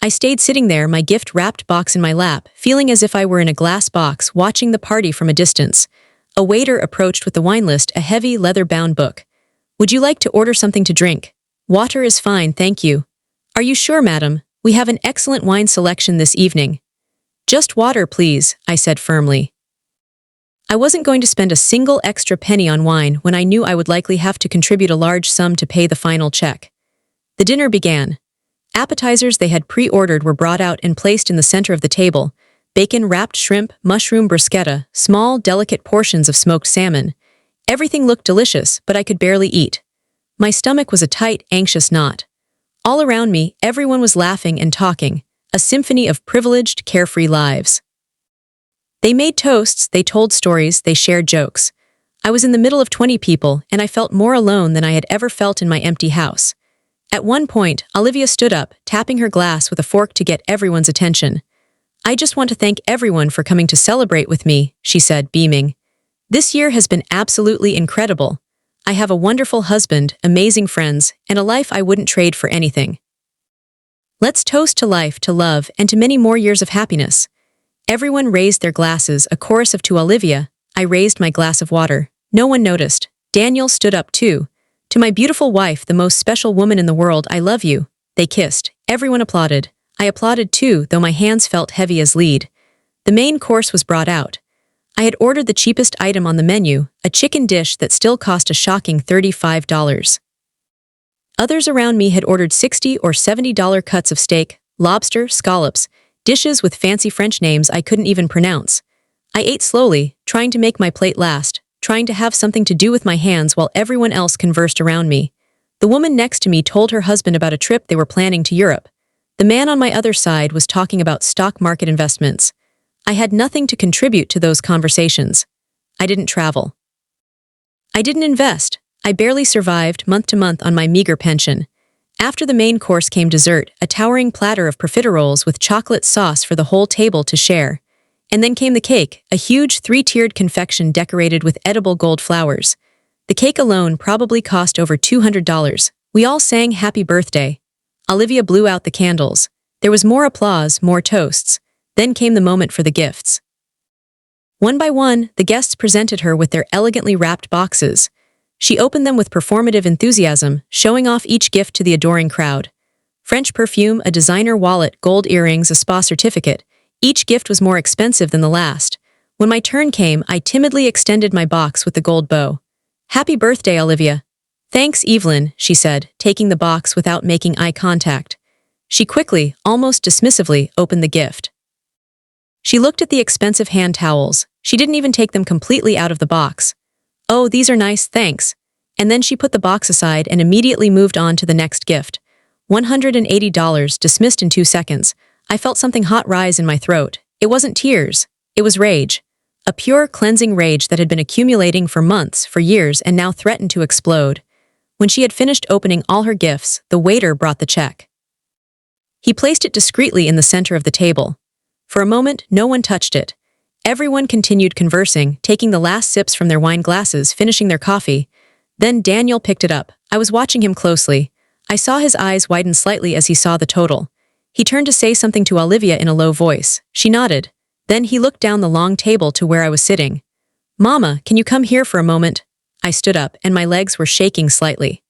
I stayed sitting there, my gift-wrapped box in my lap, feeling as if I were in a glass box watching the party from a distance. A waiter approached with the wine list, a heavy, leather-bound book. "Would you like to order something to drink?" "Water is fine, thank you." "Are you sure, madam? We have an excellent wine selection this evening." "Just water, please," I said firmly. I wasn't going to spend a single extra penny on wine when I knew I would likely have to contribute a large sum to pay the final check. The dinner began. Appetizers they had pre-ordered were brought out and placed in the center of the table. Bacon-wrapped shrimp, mushroom bruschetta, small, delicate portions of smoked salmon. Everything looked delicious, but I could barely eat. My stomach was a tight, anxious knot. All around me, everyone was laughing and talking, a symphony of privileged, carefree lives. They made toasts, they told stories, they shared jokes. I was in the middle of 20 people, and I felt more alone than I had ever felt in my empty house. At one point, Olivia stood up, tapping her glass with a fork to get everyone's attention. "I just want to thank everyone for coming to celebrate with me," she said, beaming. "This year has been absolutely incredible. I have a wonderful husband, amazing friends, and a life I wouldn't trade for anything. Let's toast to life, to love, and to many more years of happiness." Everyone raised their glasses, a chorus of "to Olivia." I raised my glass of water. No one noticed. Daniel stood up too. "To my beautiful wife, the most special woman in the world, I love you." They kissed. Everyone applauded. I applauded too, though my hands felt heavy as lead. The main course was brought out. I had ordered the cheapest item on the menu, a chicken dish that still cost a shocking $35. Others around me had ordered $60 or $70 cuts of steak, lobster, scallops, dishes with fancy French names I couldn't even pronounce. I ate slowly, trying to make my plate last, trying to have something to do with my hands while everyone else conversed around me. The woman next to me told her husband about a trip they were planning to Europe. The man on my other side was talking about stock market investments. I had nothing to contribute to those conversations. I didn't travel. I didn't invest. I barely survived month to month on my meager pension. After the main course came dessert, a towering platter of profiteroles with chocolate sauce for the whole table to share. And then came the cake, a huge 3-tiered confection decorated with edible gold flowers. The cake alone probably cost over $200. We all sang happy birthday. Olivia blew out the candles. There was more applause, more toasts. Then came the moment for the gifts. One by one, the guests presented her with their elegantly wrapped boxes. She opened them with performative enthusiasm, showing off each gift to the adoring crowd. French perfume, a designer wallet, gold earrings, a spa certificate. Each gift was more expensive than the last. When my turn came, I timidly extended my box with the gold bow. "Happy birthday, Olivia." "Thanks, Evelyn," she said, taking the box without making eye contact. She quickly, almost dismissively, opened the gift. She looked at the expensive hand towels. She didn't even take them completely out of the box. "Oh, these are nice, thanks." And then she put the box aside and immediately moved on to the next gift. $180, dismissed in 2 seconds. I felt something hot rise in my throat. It wasn't tears. It was rage. A pure, cleansing rage that had been accumulating for months, for years, and now threatened to explode. When she had finished opening all her gifts, the waiter brought the check. He placed it discreetly in the center of the table. For a moment, no one touched it. Everyone continued conversing, taking the last sips from their wine glasses, finishing their coffee. Then Daniel picked it up. I was watching him closely. I saw his eyes widen slightly as he saw the total. He turned to say something to Olivia in a low voice. She nodded. Then he looked down the long table to where I was sitting. "Mama, can you come here for a moment?" I stood up, and my legs were shaking slightly.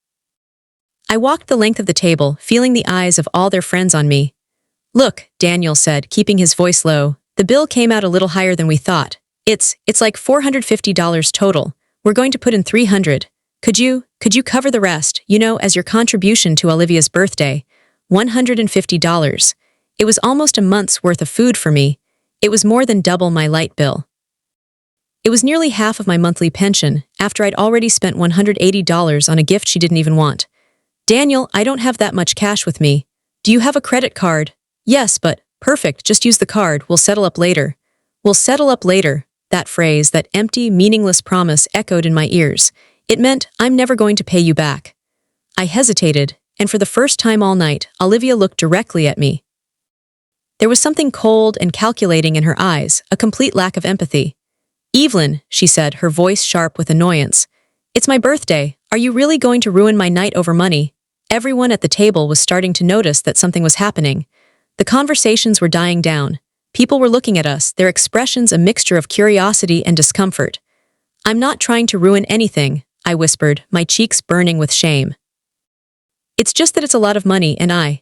I walked the length of the table, feeling the eyes of all their friends on me. "Look," Daniel said, keeping his voice low. "The bill came out a little higher than we thought. It's like $450 total. We're going to put in $300. Could you cover the rest, as your contribution to Olivia's birthday? $150. It was almost a month's worth of food for me. It was more than double my light bill. It was nearly half of my monthly pension, after I'd already spent $180 on a gift she didn't even want. Daniel, I don't have that much cash with me. Do you have a credit card? Yes, but perfect, just use the card, we'll settle up later. We'll settle up later. That phrase, that empty, meaningless promise echoed in my ears. It meant, I'm never going to pay you back. I hesitated, and for the first time all night, Olivia looked directly at me. There was something cold and calculating in her eyes, a complete lack of empathy. "Evelyn," she said, her voice sharp with annoyance. "It's my birthday. Are you really going to ruin my night over money?" Everyone at the table was starting to notice that something was happening. The conversations were dying down. People were looking at us, their expressions a mixture of curiosity and discomfort. "I'm not trying to ruin anything," I whispered, my cheeks burning with shame. "It's just that it's a lot of money and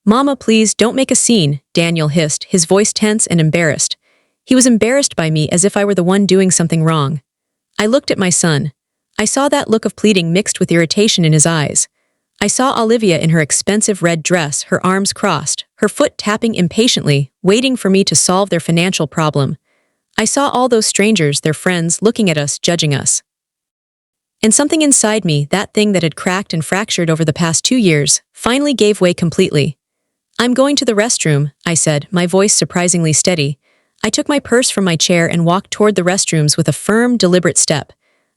Mama, please, don't make a scene," Daniel hissed, his voice tense and embarrassed. He was embarrassed by me as if I were the one doing something wrong. I looked at my son. I saw that look of pleading mixed with irritation in his eyes. I saw Olivia in her expensive red dress, her arms crossed, her foot tapping impatiently, waiting for me to solve their financial problem. I saw all those strangers, their friends, looking at us, judging us. And something inside me, that thing that had cracked and fractured over the past 2 years, finally gave way completely. "I'm going to the restroom," I said, my voice surprisingly steady. I took my purse from my chair and walked toward the restrooms with a firm, deliberate step.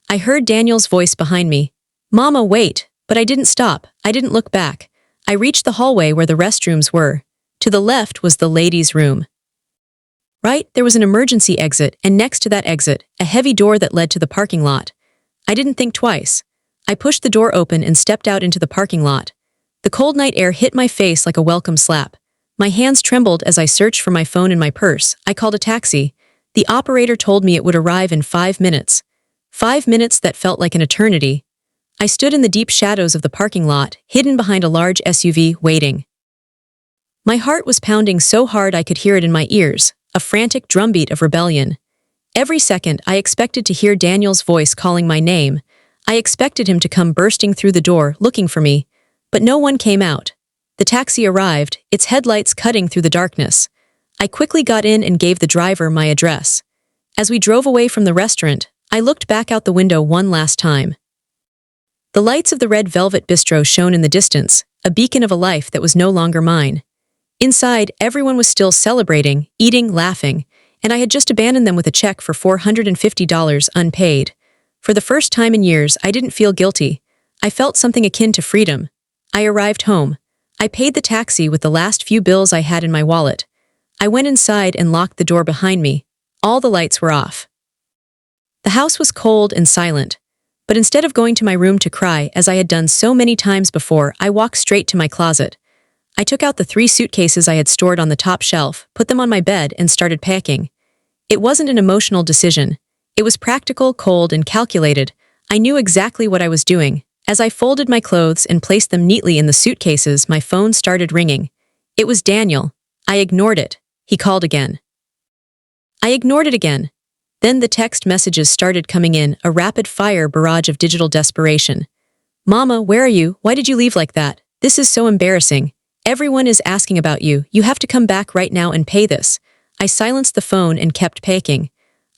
I heard Daniel's voice behind me. "Mama, wait," but I didn't stop. I didn't look back. I reached the hallway where the restrooms were. To the left was the ladies' room. Right, there was an emergency exit, and next to that exit, a heavy door that led to the parking lot. I didn't think twice. I pushed the door open and stepped out into the parking lot. The cold night air hit my face like a welcome slap. My hands trembled as I searched for my phone and my purse. I called a taxi. The operator told me it would arrive in 5 minutes. 5 minutes that felt like an eternity. I stood in the deep shadows of the parking lot, hidden behind a large SUV, waiting. My heart was pounding so hard I could hear it in my ears, a frantic drumbeat of rebellion. Every second, I expected to hear Daniel's voice calling my name. I expected him to come bursting through the door, looking for me. But no one came out. The taxi arrived, its headlights cutting through the darkness. I quickly got in and gave the driver my address. As we drove away from the restaurant, I looked back out the window one last time. The lights of the red velvet bistro shone in the distance, a beacon of a life that was no longer mine. Inside, everyone was still celebrating, eating, laughing, and I had just abandoned them with a check for $450 unpaid. For the first time in years, I didn't feel guilty. I felt something akin to freedom. I arrived home. I paid the taxi with the last few bills I had in my wallet. I went inside and locked the door behind me. All the lights were off. The house was cold and silent. But instead of going to my room to cry, as I had done so many times before, I walked straight to my closet. I took out the 3 suitcases I had stored on the top shelf, put them on my bed, and started packing. It wasn't an emotional decision. It was practical, cold, and calculated. I knew exactly what I was doing. As I folded my clothes and placed them neatly in the suitcases, my phone started ringing. It was Daniel. I ignored it. He called again. I ignored it again. Then the text messages started coming in, a rapid-fire barrage of digital desperation. "Mama, where are you? Why did you leave like that? This is so embarrassing. Everyone is asking about you. You have to come back right now and pay this." I silenced the phone and kept packing.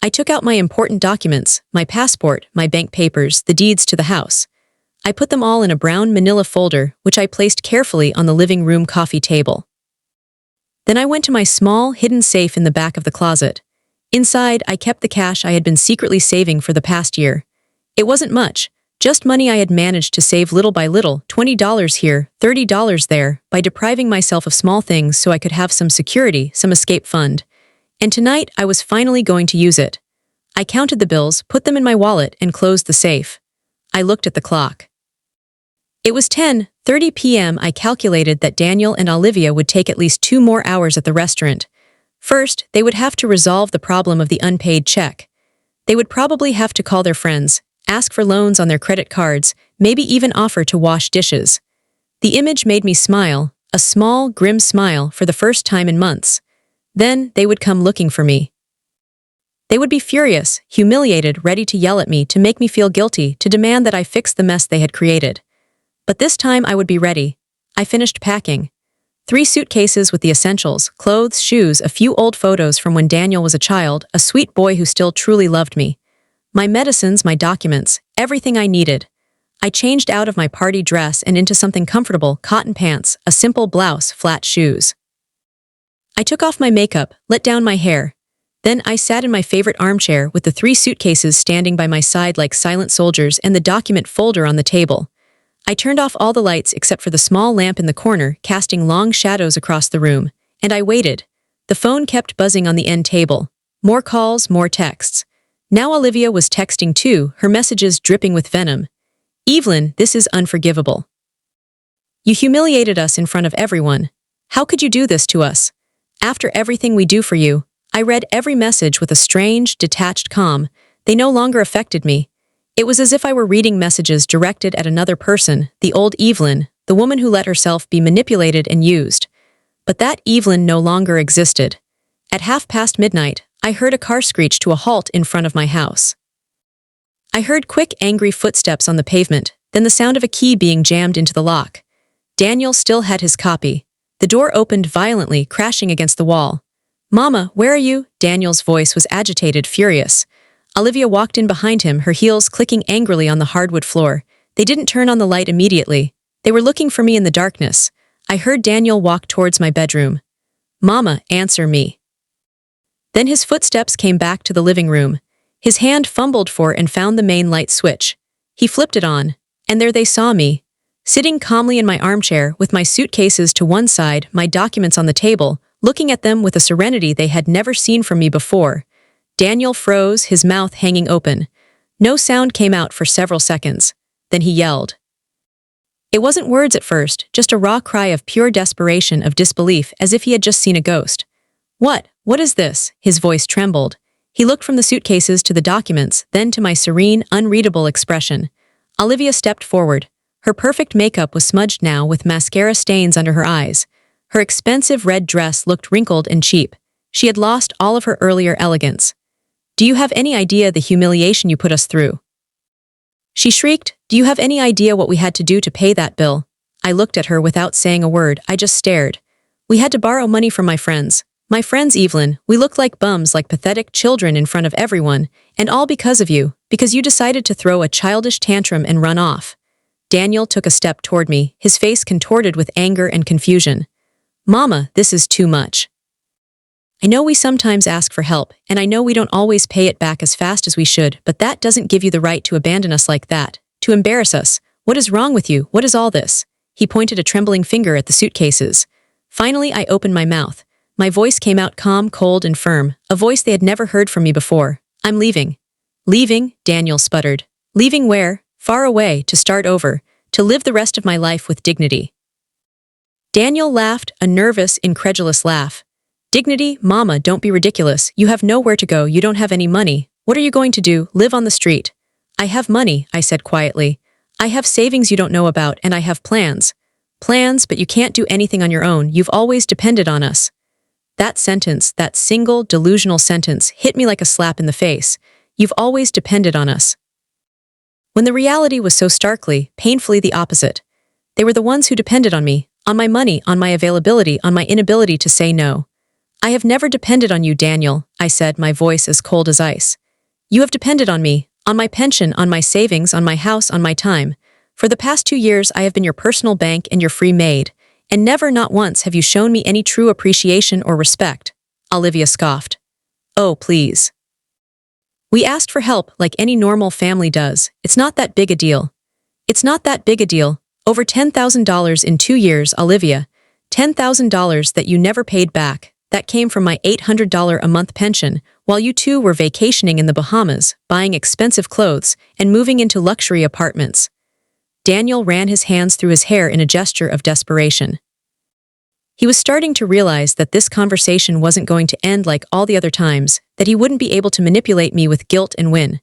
I took out my important documents, my passport, my bank papers, the deeds to the house. I put them all in a brown manila folder, which I placed carefully on the living room coffee table. Then I went to my small, hidden safe in the back of the closet. Inside, I kept the cash I had been secretly saving for the past year. It wasn't much, just money I had managed to save little by little, $20 here, $30 there, by depriving myself of small things so I could have some security, some escape fund. And tonight, I was finally going to use it. I counted the bills, put them in my wallet, and closed the safe. I looked at the clock. It was 10:30 p.m. I calculated that Daniel and Olivia would take at least 2 more hours at the restaurant. First, they would have to resolve the problem of the unpaid check. They would probably have to call their friends, ask for loans on their credit cards, maybe even offer to wash dishes. The image made me smile, a small, grim smile for the first time in months. Then they would come looking for me. They would be furious, humiliated, ready to yell at me, to make me feel guilty, to demand that I fix the mess they had created. But this time I would be ready. I finished packing. 3 suitcases with the essentials, clothes, shoes, a few old photos from when Daniel was a child, a sweet boy who still truly loved me. My medicines, my documents, everything I needed. I changed out of my party dress and into something comfortable, cotton pants, a simple blouse, flat shoes. I took off my makeup, let down my hair. Then I sat in my favorite armchair with the 3 suitcases standing by my side like silent soldiers and the document folder on the table. I turned off all the lights except for the small lamp in the corner, casting long shadows across the room, and I waited. The phone kept buzzing on the end table. More calls, more texts. Now Olivia was texting too, her messages dripping with venom. "Evelyn, this is unforgivable. You humiliated us in front of everyone. How could you do this to us? After everything we do for you." I read every message with a strange, detached calm. They no longer affected me. It was as if I were reading messages directed at another person, the old Evelyn, the woman who let herself be manipulated and used. But that Evelyn no longer existed. At midnight, I heard a car screech to a halt in front of my house. I heard quick, angry footsteps on the pavement, then the sound of a key being jammed into the lock. Daniel still had his copy. The door opened violently, crashing against the wall. "Mama, where are you?" Daniel's voice was agitated, furious. Olivia walked in behind him, her heels clicking angrily on the hardwood floor. They didn't turn on the light immediately. They were looking for me in the darkness. I heard Daniel walk towards my bedroom. "Mama, answer me." Then his footsteps came back to the living room. His hand fumbled for and found the main light switch. He flipped it on, and there they saw me, sitting calmly in my armchair with my suitcases to one side, my documents on the table, looking at them with a serenity they had never seen from me before. Daniel froze, his mouth hanging open. No sound came out for several seconds. Then he yelled. It wasn't words at first, just a raw cry of pure desperation, of disbelief, as if he had just seen a ghost. What is this?" His voice trembled. He looked from the suitcases to the documents, then to my serene, unreadable expression. Olivia stepped forward. Her perfect makeup was smudged now with mascara stains under her eyes. Her expensive red dress looked wrinkled and cheap. She had lost all of her earlier elegance. "Do you have any idea the humiliation you put us through?" She shrieked. "Do you have any idea what we had to do to pay that bill?" I looked at her without saying a word. I just stared. "We had to borrow money from my friends. My friends, Evelyn. We looked like bums, like pathetic children in front of everyone, and all because of you, because you decided to throw a childish tantrum and run off." Daniel took a step toward me, his face contorted with anger and confusion. "Mama, this is too much. I know we sometimes ask for help, and I know we don't always pay it back as fast as we should, but that doesn't give you the right to abandon us like that, to embarrass us. What is wrong with you? What is all this?" He pointed a trembling finger at the suitcases. Finally, I opened my mouth. My voice came out calm, cold, and firm, a voice they had never heard from me before. "I'm leaving." "Leaving?" Daniel sputtered. "Leaving where?" "Far away, to start over, to live the rest of my life with dignity." Daniel laughed, a nervous, incredulous laugh. "Dignity? Mama, don't be ridiculous. You have nowhere to go, you don't have any money. What are you going to do, live on the street?" "I have money," I said quietly. "I have savings you don't know about, and I have plans." "Plans, but you can't do anything on your own. You've always depended on us." That sentence, that single, delusional sentence, hit me like a slap in the face. You've always depended on us. When the reality was so starkly, painfully the opposite. They were the ones who depended on me, on my money, on my availability, on my inability to say no. "I have never depended on you, Daniel," I said, my voice as cold as ice. "You have depended on me, on my pension, on my savings, on my house, on my time. For the past 2 years, I have been your personal bank and your free maid. and never, not once, have you shown me any true appreciation or respect. Olivia scoffed. Oh, please. We asked for help like any normal family does. It's not that big a deal. It's not that big a deal. Over $10,000 in 2 years, Olivia. $10,000 that you never paid back. That came from my $800 a month pension, while you two were vacationing in the Bahamas, buying expensive clothes, and moving into luxury apartments. Daniel ran his hands through his hair in a gesture of desperation. He was starting to realize that this conversation wasn't going to end like all the other times, that he wouldn't be able to manipulate me with guilt and win.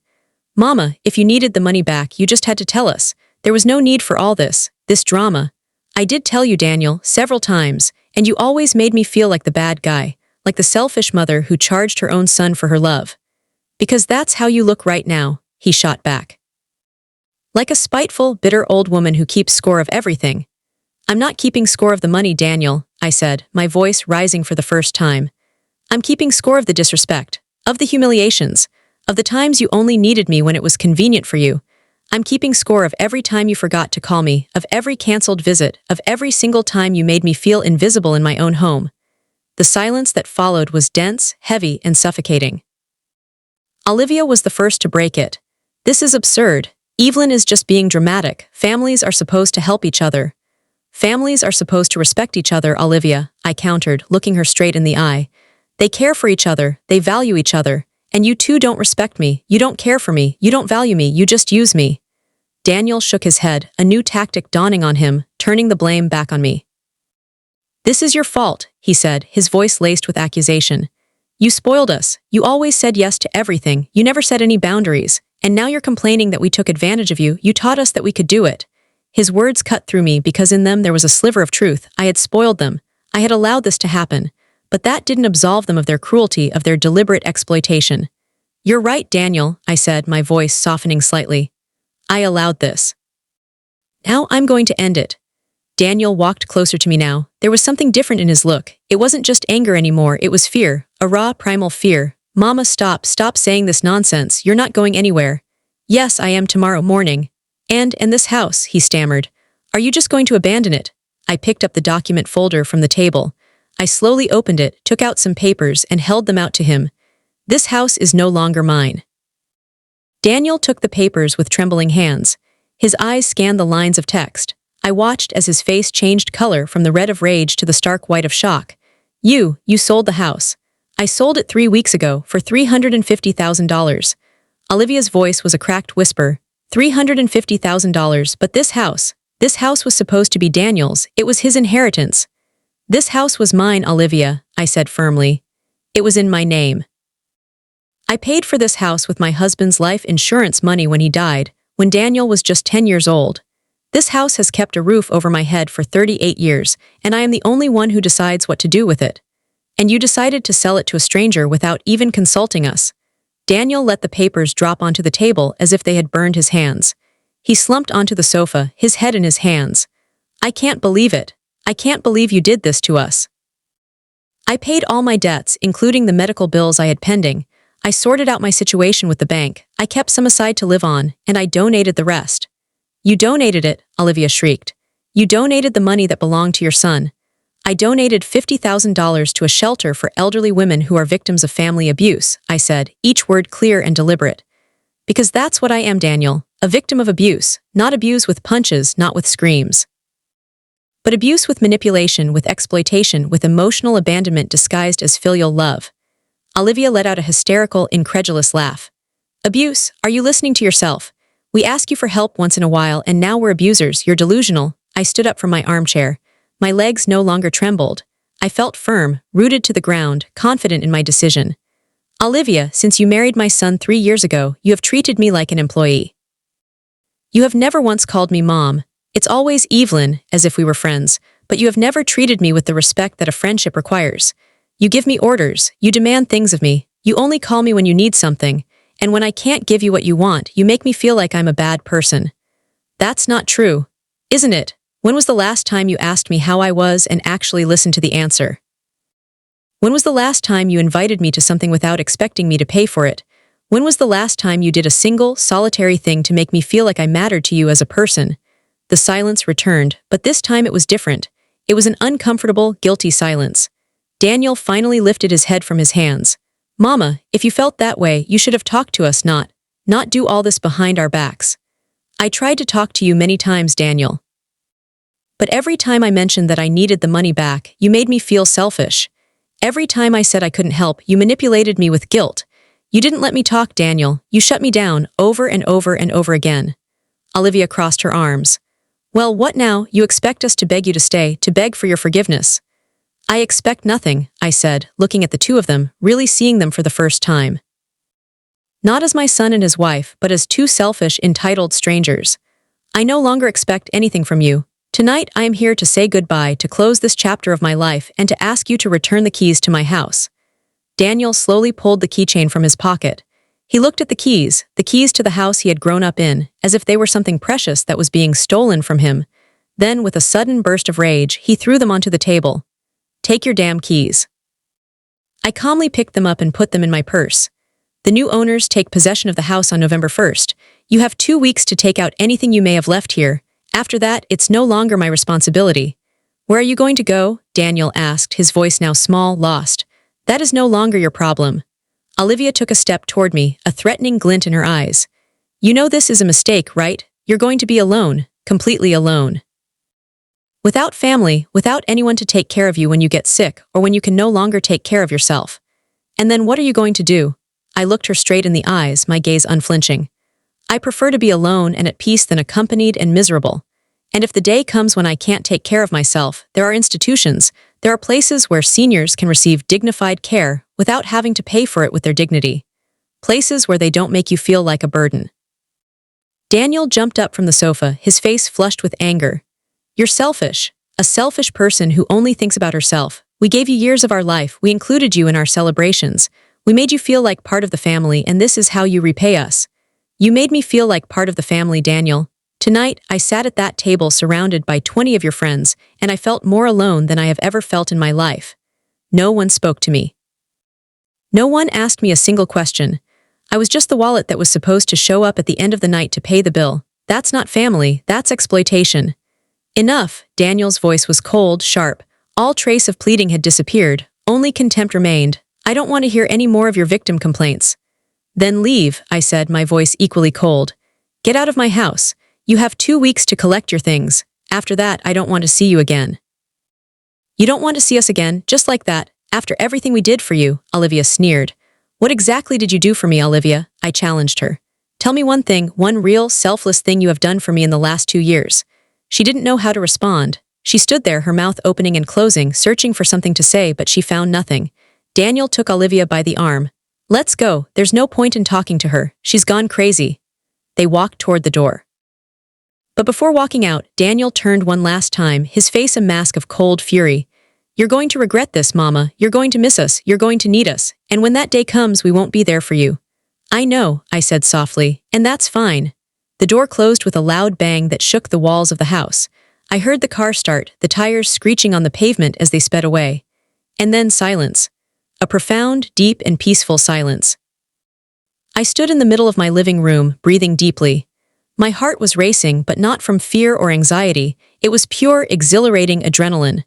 Mama, if you needed the money back, you just had to tell us. There was no need for all this drama. I did tell you, Daniel, several times, and you always made me feel like the bad guy, like the selfish mother who charged her own son for her love. Because that's how you look right now, he shot back. Like a spiteful, bitter old woman who keeps score of everything. I'm not keeping score of the money, Daniel, I said, my voice rising for the first time. I'm keeping score of the disrespect, of the humiliations, of the times you only needed me when it was convenient for you. I'm keeping score of every time you forgot to call me, of every canceled visit, of every single time you made me feel invisible in my own home. The silence that followed was dense, heavy, and suffocating. Olivia was the first to break it. This is absurd. Evelyn is just being dramatic. Families are supposed to help each other. Families are supposed to respect each other, Olivia, I countered, looking her straight in the eye. They care for each other, they value each other, and you two don't respect me, you don't care for me, you don't value me, you just use me. Daniel shook his head, a new tactic dawning on him, turning the blame back on me. This is your fault, he said, his voice laced with accusation. You spoiled us, you always said yes to everything, you never set any boundaries, and now you're complaining that we took advantage of you, you taught us that we could do it. His words cut through me because in them there was a sliver of truth. I had spoiled them. I had allowed this to happen. But that didn't absolve them of their cruelty, of their deliberate exploitation. You're right, Daniel, I said, my voice softening slightly. I allowed this. Now I'm going to end it. Daniel walked closer to me now. There was something different in his look. It wasn't just anger anymore, it was fear, a raw, primal fear. Mama, stop saying this nonsense. You're not going anywhere. Yes, I am tomorrow morning. And this house, he stammered. Are you just going to abandon it? I picked up the document folder from the table. I slowly opened it, took out some papers, and held them out to him. This house is no longer mine. Daniel took the papers with trembling hands. His eyes scanned the lines of text. I watched as his face changed color from the red of rage to the stark white of shock. You sold the house. I sold it 3 weeks ago for $350,000. Olivia's voice was a cracked whisper. $350,000, but this house was supposed to be Daniel's. It was his inheritance. This house was mine, Olivia, I said firmly. It was in my name. I paid for this house with my husband's life insurance money when he died, when Daniel was just 10 years old. This house has kept a roof over my head for 38 years, and I am the only one who decides what to do with it. And you decided to sell it to a stranger without even consulting us. Daniel let the papers drop onto the table as if they had burned his hands. He slumped onto the sofa, his head in his hands. I can't believe it. I can't believe you did this to us. I paid all my debts, including the medical bills I had pending. I sorted out my situation with the bank. I kept some aside to live on, and I donated the rest. You donated it, Olivia shrieked. You donated the money that belonged to your son. I donated $50,000 to a shelter for elderly women who are victims of family abuse, I said, each word clear and deliberate. Because that's what I am, Daniel, a victim of abuse, not abuse with punches, not with screams. But abuse with manipulation, with exploitation, with emotional abandonment disguised as filial love. Olivia let out a hysterical, incredulous laugh. Abuse? Are you listening to yourself? We ask you for help once in a while, and now we're abusers. You're delusional. I stood up from my armchair. My legs no longer trembled. I felt firm, rooted to the ground, confident in my decision. Olivia, since you married my son 3 years ago, you have treated me like an employee. You have never once called me Mom. It's always Evelyn, as if we were friends, but you have never treated me with the respect that a friendship requires. You give me orders, you demand things of me, you only call me when you need something, and when I can't give you what you want, you make me feel like I'm a bad person. That's not true, isn't it? When was the last time you asked me how I was and actually listened to the answer? When was the last time you invited me to something without expecting me to pay for it? When was the last time you did a single, solitary thing to make me feel like I mattered to you as a person? The silence returned, but this time it was different. It was an uncomfortable, guilty silence. Daniel finally lifted his head from his hands. Mama, if you felt that way, you should have talked to us, not do all this behind our backs. I tried to talk to you many times, Daniel. But every time I mentioned that I needed the money back, you made me feel selfish. Every time I said I couldn't help, you manipulated me with guilt. You didn't let me talk, Daniel. You shut me down over and over and over again. Olivia crossed her arms. Well, what now? You expect us to beg you to stay, to beg for your forgiveness. I expect nothing, I said, looking at the two of them, really seeing them for the first time. Not as my son and his wife, but as two selfish, entitled strangers. I no longer expect anything from you. Tonight I am here to say goodbye, to close this chapter of my life, and to ask you to return the keys to my house. Daniel slowly pulled the keychain from his pocket. He looked at the keys to the house he had grown up in, as if they were something precious that was being stolen from him. Then, with a sudden burst of rage, he threw them onto the table. Take your damn keys. I calmly picked them up and put them in my purse. The new owners take possession of the house on November 1st. You have 2 weeks to take out anything you may have left here. After that, it's no longer my responsibility. Where are you going to go? Daniel asked, his voice now small, lost. That is no longer your problem. Olivia took a step toward me, a threatening glint in her eyes. You know this is a mistake, right? You're going to be alone, completely alone. Without family, without anyone to take care of you when you get sick or when you can no longer take care of yourself. And then what are you going to do? I looked her straight in the eyes, my gaze unflinching. I prefer to be alone and at peace than accompanied and miserable. And if the day comes when I can't take care of myself, there are institutions, there are places where seniors can receive dignified care without having to pay for it with their dignity. Places where they don't make you feel like a burden. Daniel jumped up from the sofa, his face flushed with anger. You're selfish. A selfish person who only thinks about herself. We gave you years of our life, we included you in our celebrations. We made you feel like part of the family, and this is how you repay us. You made me feel like part of the family, Daniel. Tonight, I sat at that table surrounded by 20 of your friends, and I felt more alone than I have ever felt in my life. No one spoke to me. No one asked me a single question. I was just the wallet that was supposed to show up at the end of the night to pay the bill. That's not family, that's exploitation. Enough, Daniel's voice was cold, sharp. All trace of pleading had disappeared, only contempt remained. I don't want to hear any more of your victim complaints. Then leave, I said, my voice equally cold. Get out of my house. You have 2 weeks to collect your things. After that, I don't want to see you again. You don't want to see us again, just like that, after everything we did for you, Olivia sneered. What exactly did you do for me, Olivia? I challenged her. Tell me one thing, one real, selfless thing you have done for me in the last 2 years. She didn't know how to respond. She stood there, her mouth opening and closing, searching for something to say, but she found nothing. Daniel took Olivia by the arm. Let's go, there's no point in talking to her. She's gone crazy. They walked toward the door. But before walking out, Daniel turned one last time, his face a mask of cold fury. You're going to regret this, Mama. You're going to miss us. You're going to need us. And when that day comes, we won't be there for you. I know, I said softly, and that's fine. The door closed with a loud bang that shook the walls of the house. I heard the car start, the tires screeching on the pavement as they sped away. And then silence. A profound, deep, and peaceful silence. I stood in the middle of my living room, breathing deeply. My heart was racing, but not from fear or anxiety. It was pure, exhilarating adrenaline.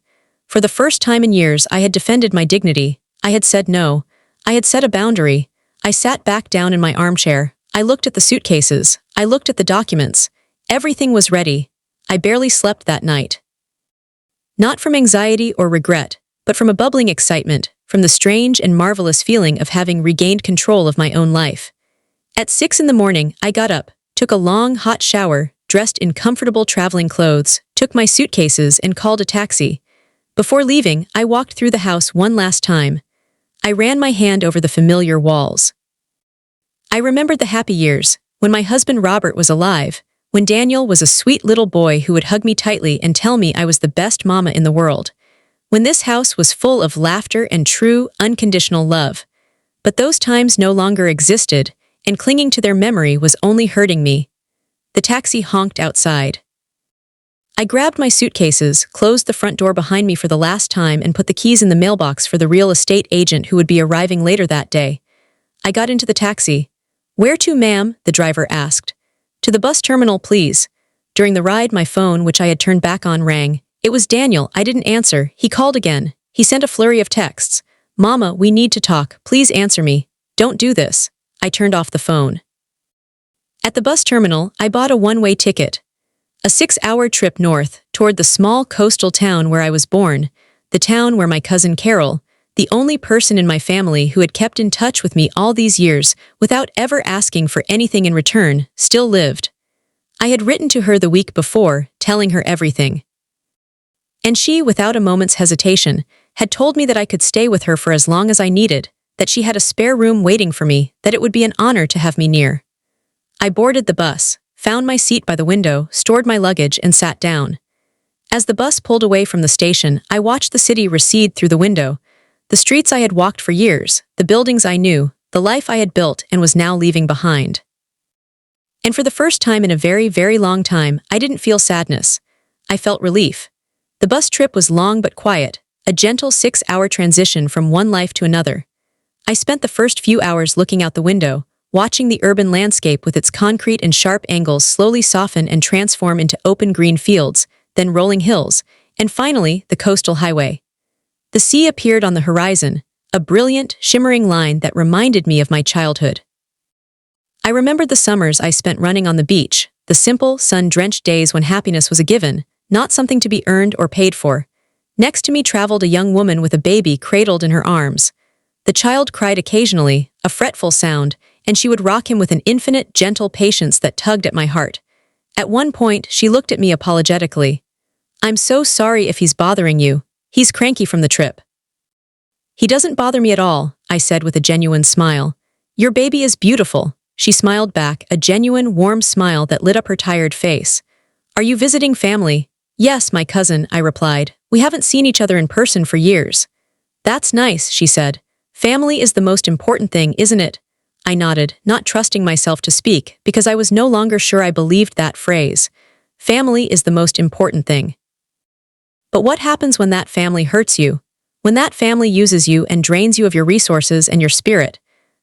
For the first time in years, I had defended my dignity. I had said no. I had set a boundary. I sat back down in my armchair. I looked at the suitcases. I looked at the documents. Everything was ready. I barely slept that night. Not from anxiety or regret, but from a bubbling excitement, from the strange and marvelous feeling of having regained control of my own life. At 6 in the morning, I got up, took a long, hot shower, dressed in comfortable traveling clothes, took my suitcases and called a taxi. Before leaving, I walked through the house one last time. I ran my hand over the familiar walls. I remembered the happy years, when my husband Robert was alive, when Daniel was a sweet little boy who would hug me tightly and tell me I was the best mama in the world. When this house was full of laughter and true, unconditional love. But those times no longer existed, and clinging to their memory was only hurting me. The taxi honked outside. I grabbed my suitcases, closed the front door behind me for the last time, and put the keys in the mailbox for the real estate agent who would be arriving later that day. I got into the taxi. Where to, ma'am? The driver asked. To the bus terminal, please. During the ride, my phone, which I had turned back on, rang. It was Daniel. I didn't answer. He called again. He sent a flurry of texts. Mama, we need to talk. Please answer me. Don't do this. I turned off the phone. At the bus terminal, I bought a one-way ticket. A 6-hour trip north, toward the small coastal town where I was born, the town where my cousin Carol, the only person in my family who had kept in touch with me all these years without ever asking for anything in return, still lived. I had written to her the week before, telling her everything. And she, without a moment's hesitation, had told me that I could stay with her for as long as I needed, that she had a spare room waiting for me, that it would be an honor to have me near. I boarded the bus, found my seat by the window, stored my luggage, and sat down. As the bus pulled away from the station, I watched the city recede through the window, the streets I had walked for years, the buildings I knew, the life I had built and was now leaving behind. And for the first time in a very, very long time, I didn't feel sadness. I felt relief. The bus trip was long but quiet, a gentle 6-hour transition from one life to another. I spent the first few hours looking out the window, watching the urban landscape with its concrete and sharp angles slowly soften and transform into open green fields, then rolling hills, and finally, the coastal highway. The sea appeared on the horizon, a brilliant, shimmering line that reminded me of my childhood. I remembered the summers I spent running on the beach, the simple, sun-drenched days when happiness was a given, not something to be earned or paid for. Next to me traveled a young woman with a baby cradled in her arms. The child cried occasionally, a fretful sound, and she would rock him with an infinite, gentle patience that tugged at my heart. At one point, she looked at me apologetically. "I'm so sorry if he's bothering you. He's cranky from the trip." "He doesn't bother me at all," I said with a genuine smile. "Your baby is beautiful." She smiled back, a genuine, warm smile that lit up her tired face. "Are you visiting family?" "Yes, my cousin," I replied. "We haven't seen each other in person for years." "That's nice," she said. "Family is the most important thing, isn't it?" I nodded, not trusting myself to speak, because I was no longer sure I believed that phrase. Family is the most important thing. But what happens when that family hurts you? When that family uses you and drains you of your resources and your spirit?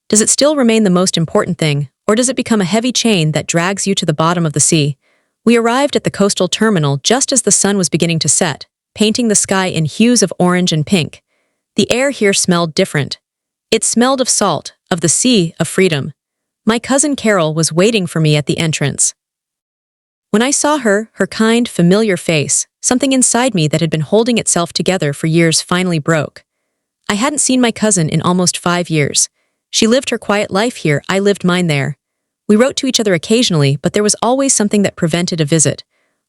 Does it still remain the most important thing, or does it become a heavy chain that drags you to the bottom of the sea? We arrived at the coastal terminal just as the sun was beginning to set, painting the sky in hues of orange and pink. The air here smelled different. It smelled of salt, of the sea, of freedom. My cousin Carol was waiting for me at the entrance. When I saw her, her kind, familiar face, something inside me that had been holding itself together for years finally broke. I hadn't seen my cousin in almost 5 years. She lived her quiet life here, I lived mine there. We wrote to each other occasionally, but there was always something that prevented a visit.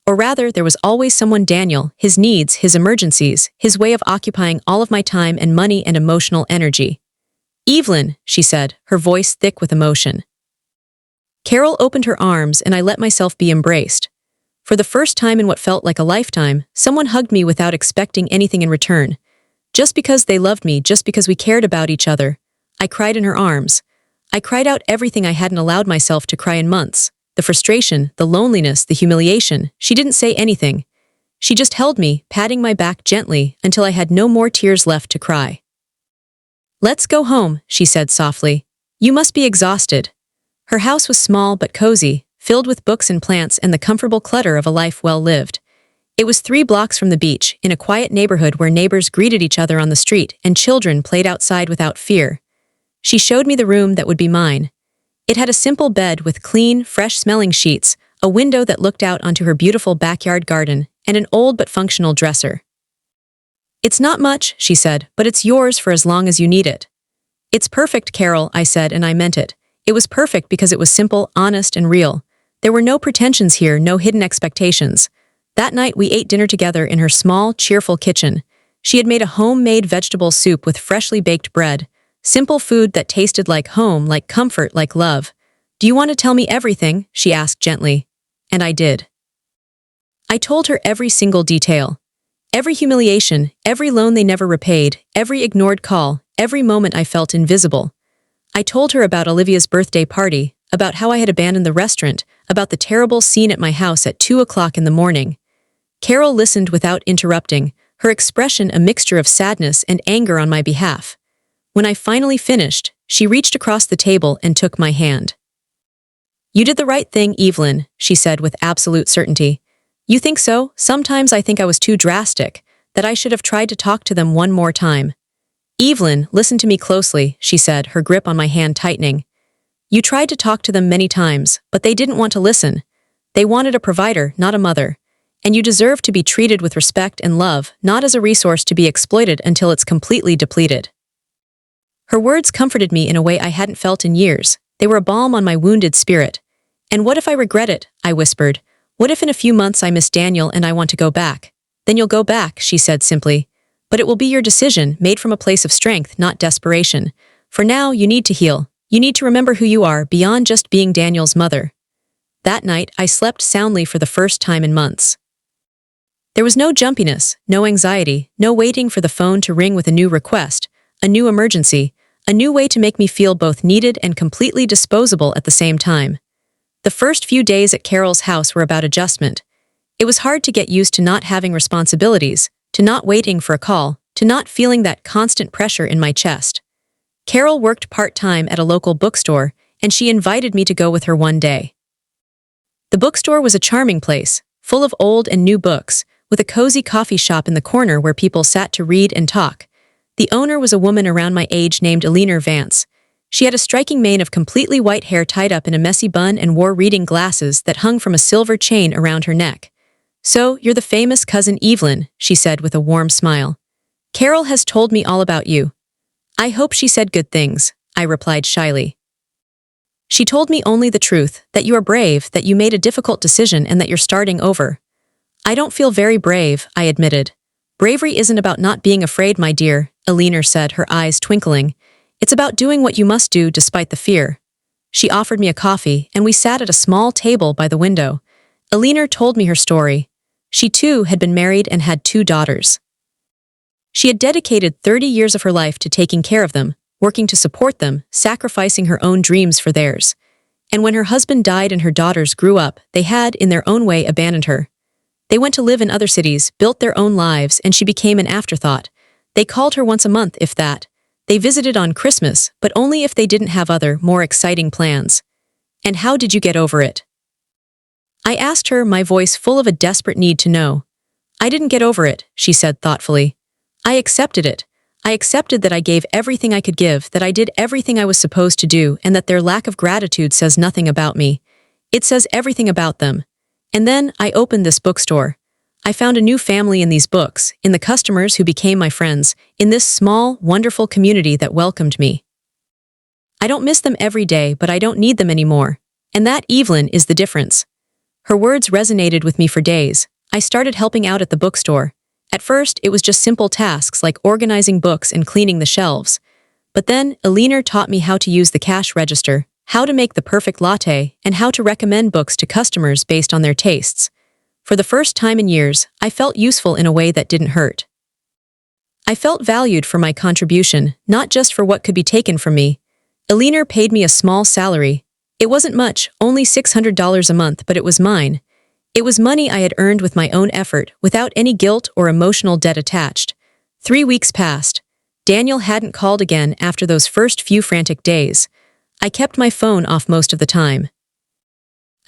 Or rather, there was always someone Daniel, his needs, his emergencies, his way of occupying all of my time and money and emotional energy. "Evelyn," she said, her voice thick with emotion. Carol opened her arms and I let myself be embraced. For the first time in what felt like a lifetime, someone hugged me without expecting anything in return. Just because they loved me, just because we cared about each other. I cried in her arms. I cried out everything I hadn't allowed myself to cry in months. The frustration, the loneliness, the humiliation. She didn't say anything. She just held me, patting my back gently, until I had no more tears left to cry. "Let's go home," she said softly. "You must be exhausted." Her house was small but cozy, filled with books and plants and the comfortable clutter of a life well lived. It was 3 blocks from the beach, in a quiet neighborhood where neighbors greeted each other on the street and children played outside without fear. She showed me the room that would be mine. It had a simple bed with clean, fresh-smelling sheets, a window that looked out onto her beautiful backyard garden, and an old but functional dresser. "It's not much," she said, "but it's yours for as long as you need it." "It's perfect, Carol," I said, and I meant it. It was perfect because it was simple, honest, and real. There were no pretensions here, no hidden expectations. That night we ate dinner together in her small, cheerful kitchen. She had made a homemade vegetable soup with freshly baked bread. Simple food that tasted like home, like comfort, like love. "Do you want to tell me everything?" she asked gently. And I did. I told her every single detail. Every humiliation, every loan they never repaid, every ignored call, every moment I felt invisible. I told her about Olivia's birthday party, about how I had abandoned the restaurant, about the terrible scene at my house at 2 o'clock in the morning. Carol listened without interrupting, her expression a mixture of sadness and anger on my behalf. When I finally finished, she reached across the table and took my hand. "You did the right thing, Evelyn," she said with absolute certainty. You think so? Sometimes I think I was too drastic, that I should have tried to talk to them one more time. Evelyn, listen to me closely, she said, her grip on my hand tightening. You tried to talk to them many times, but they didn't want to listen. They wanted a provider, not a mother. And you deserve to be treated with respect and love, not as a resource to be exploited until it's completely depleted. Her words comforted me in a way I hadn't felt in years. They were a balm on my wounded spirit. And what if I regret it? I whispered. What if in a few months I miss Daniel and I want to go back? Then you'll go back, she said simply. But it will be your decision, made from a place of strength, not desperation. For now, you need to heal. You need to remember who you are, beyond just being Daniel's mother. That night, I slept soundly for the first time in months. There was no jumpiness, no anxiety, no waiting for the phone to ring with a new request, a new emergency, a new way to make me feel both needed and completely disposable at the same time. The first few days at Carol's house were about adjustment. It was hard to get used to not having responsibilities, to not waiting for a call, to not feeling that constant pressure in my chest. Carol worked part-time at a local bookstore, and she invited me to go with her one day. The bookstore was a charming place, full of old and new books, with a cozy coffee shop in the corner where people sat to read and talk. The owner was a woman around my age named Eleanor Vance. She had a striking mane of completely white hair tied up in a messy bun and wore reading glasses that hung from a silver chain around her neck. So, you're the famous cousin Evelyn, she said with a warm smile. Carol has told me all about you. I hope she said good things, I replied shyly. She told me only the truth, that you are brave, that you made a difficult decision and that you're starting over. I don't feel very brave, I admitted. Bravery isn't about not being afraid, my dear, Eleanor said, her eyes twinkling. It's about doing what you must do despite the fear. She offered me a coffee, and we sat at a small table by the window. Eleanor told me her story. She too had been married and had 2 daughters. She had dedicated 30 years of her life to taking care of them, working to support them, sacrificing her own dreams for theirs. And when her husband died and her daughters grew up, they had, in their own way, abandoned her. They went to live in other cities, built their own lives, and she became an afterthought. They called her once a month, if that. They visited on Christmas, but only if they didn't have other, more exciting plans. And how did you get over it? I asked her, my voice full of a desperate need to know. I didn't get over it, she said thoughtfully. I accepted it. I accepted that I gave everything I could give, that I did everything I was supposed to do, and that their lack of gratitude says nothing about me. It says everything about them. And then I opened this bookstore. I found a new family in these books, in the customers who became my friends, in this small, wonderful community that welcomed me. I don't miss them every day, but I don't need them anymore. And that, Evelyn, is the difference. Her words resonated with me for days. I started helping out at the bookstore. At first, it was just simple tasks like organizing books and cleaning the shelves. But then, Eleanor taught me how to use the cash register, how to make the perfect latte, and how to recommend books to customers based on their tastes. For the first time in years, I felt useful in a way that didn't hurt. I felt valued for my contribution, not just for what could be taken from me. Eleanor paid me a small salary. It wasn't much, only $600 a month, but it was mine. It was money I had earned with my own effort, without any guilt or emotional debt attached. 3 weeks passed. Daniel hadn't called again after those first few frantic days. I kept my phone off most of the time.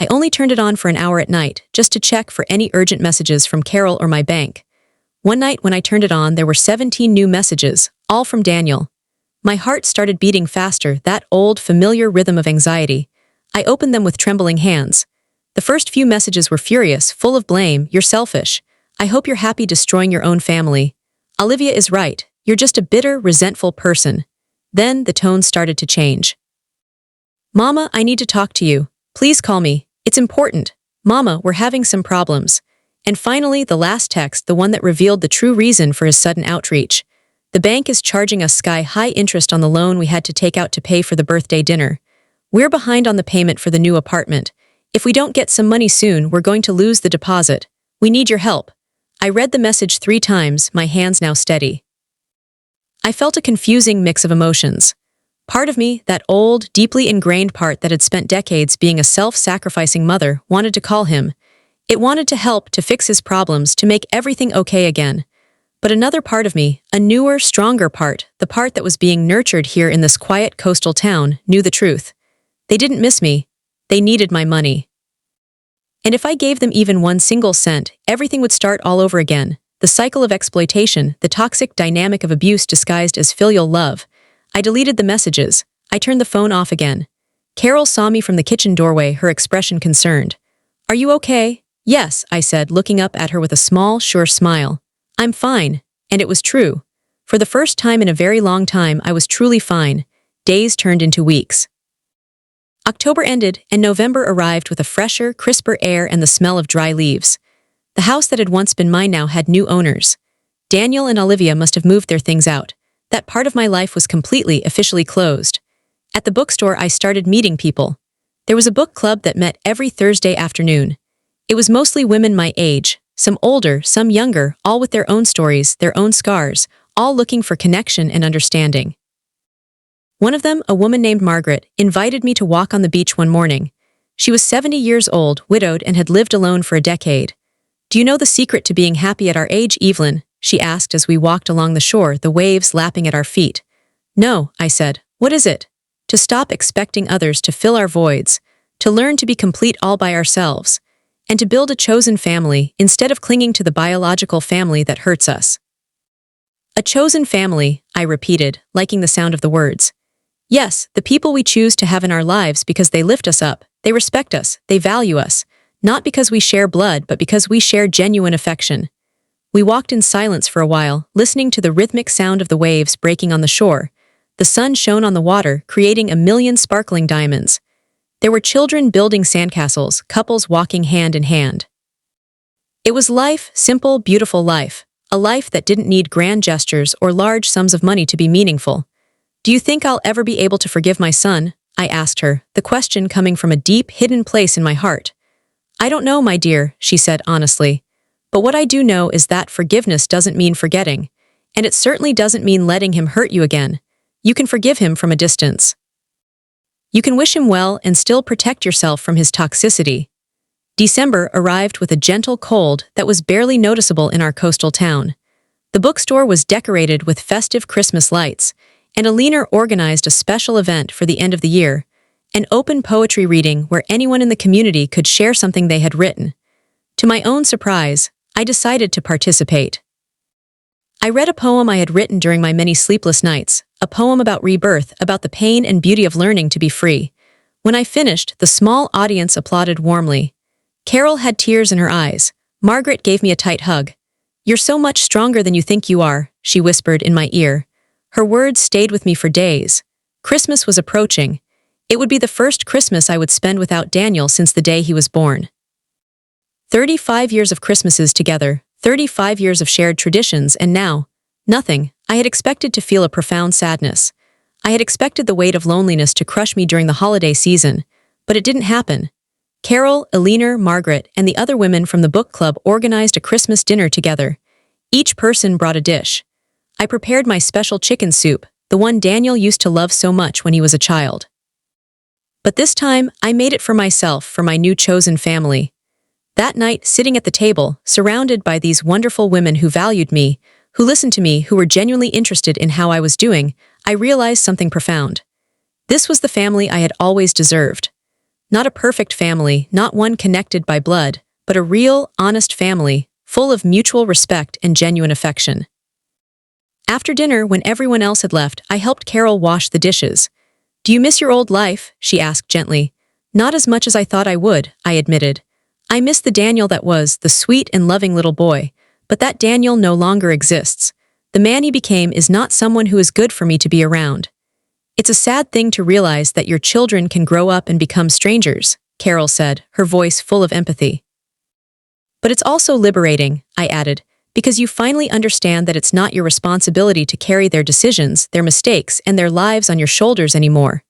I only turned it on for an hour at night, just to check for any urgent messages from Carol or my bank. One night when I turned it on, there were 17 new messages, all from Daniel. My heart started beating faster, that old, familiar rhythm of anxiety. I opened them with trembling hands. The first few messages were furious, full of blame. You're selfish. I hope you're happy destroying your own family. Olivia is right. You're just a bitter, resentful person. Then the tone started to change. Mama, I need to talk to you. Please call me. It's important. Mama, we're having some problems. And finally, the last text, the one that revealed the true reason for his sudden outreach. The bank is charging us sky-high interest on the loan we had to take out to pay for the birthday dinner. We're behind on the payment for the new apartment. If we don't get some money soon, we're going to lose the deposit. We need your help. I read the message 3 times, my hands now steady. I felt a confusing mix of emotions. Part of me, that old, deeply ingrained part that had spent decades being a self-sacrificing mother, wanted to call him. It wanted to help, to fix his problems, to make everything okay again. But another part of me, a newer, stronger part, the part that was being nurtured here in this quiet coastal town, knew the truth. They didn't miss me. They needed my money. And if I gave them even one single cent, everything would start all over again. The cycle of exploitation, the toxic dynamic of abuse disguised as filial love. I deleted the messages. I turned the phone off again. Carol saw me from the kitchen doorway, her expression concerned. "Are you okay?" "Yes," I said, looking up at her with a small, sure smile. "I'm fine." And it was true. For the first time in a very long time, I was truly fine. Days turned into weeks. October ended, and November arrived with a fresher, crisper air and the smell of dry leaves. The house that had once been mine now had new owners. Daniel and Olivia must have moved their things out. That part of my life was completely, officially closed. At the bookstore, I started meeting people. There was a book club that met every Thursday afternoon. It was mostly women my age, some older, some younger, all with their own stories, their own scars, all looking for connection and understanding. One of them, a woman named Margaret, invited me to walk on the beach one morning. She was 70 years old, widowed, and had lived alone for a decade. "Do you know the secret to being happy at our age, Evelyn?" she asked as we walked along the shore, the waves lapping at our feet. "No," I said. "What is it?" "To stop expecting others to fill our voids, to learn to be complete all by ourselves, and to build a chosen family instead of clinging to the biological family that hurts us." "A chosen family," I repeated, liking the sound of the words. "Yes, the people we choose to have in our lives because they lift us up, they respect us, they value us, not because we share blood but because we share genuine affection." We walked in silence for a while, listening to the rhythmic sound of the waves breaking on the shore. The sun shone on the water, creating a million sparkling diamonds. There were children building sandcastles, couples walking hand in hand. It was life, simple, beautiful life, a life that didn't need grand gestures or large sums of money to be meaningful. "Do you think I'll ever be able to forgive my son?" I asked her, the question coming from a deep, hidden place in my heart. "I don't know, my dear," she said honestly. "But what I do know is that forgiveness doesn't mean forgetting, and it certainly doesn't mean letting him hurt you again. You can forgive him from a distance. You can wish him well and still protect yourself from his toxicity." December arrived with a gentle cold that was barely noticeable in our coastal town. The bookstore was decorated with festive Christmas lights, and Alina organized a special event for the end of the year, an open poetry reading where anyone in the community could share something they had written. To my own surprise, I decided to participate. I read a poem I had written during my many sleepless nights, a poem about rebirth, about the pain and beauty of learning to be free. When I finished, the small audience applauded warmly. Carol had tears in her eyes. Margaret gave me a tight hug. "You're so much stronger than you think you are," she whispered in my ear. Her words stayed with me for days. Christmas was approaching. It would be the first Christmas I would spend without Daniel since the day he was born. 35 years of Christmases together, 35 years of shared traditions, and now, nothing. I had expected to feel a profound sadness. I had expected the weight of loneliness to crush me during the holiday season, but it didn't happen. Carol, Alina, Margaret, and the other women from the book club organized a Christmas dinner together. Each person brought a dish. I prepared my special chicken soup, the one Daniel used to love so much when he was a child. But this time, I made it for myself, for my new chosen family. That night, sitting at the table, surrounded by these wonderful women who valued me, who listened to me, who were genuinely interested in how I was doing, I realized something profound. This was the family I had always deserved. Not a perfect family, not one connected by blood, but a real, honest family, full of mutual respect and genuine affection. After dinner, when everyone else had left, I helped Carol wash the dishes. "Do you miss your old life?" she asked gently. "Not as much as I thought I would," I admitted. "I miss the Daniel that was, the sweet and loving little boy, but that Daniel no longer exists. The man he became is not someone who is good for me to be around." "It's a sad thing to realize that your children can grow up and become strangers," Carol said, her voice full of empathy. "But it's also liberating," I added, "because you finally understand that it's not your responsibility to carry their decisions, their mistakes, and their lives on your shoulders anymore."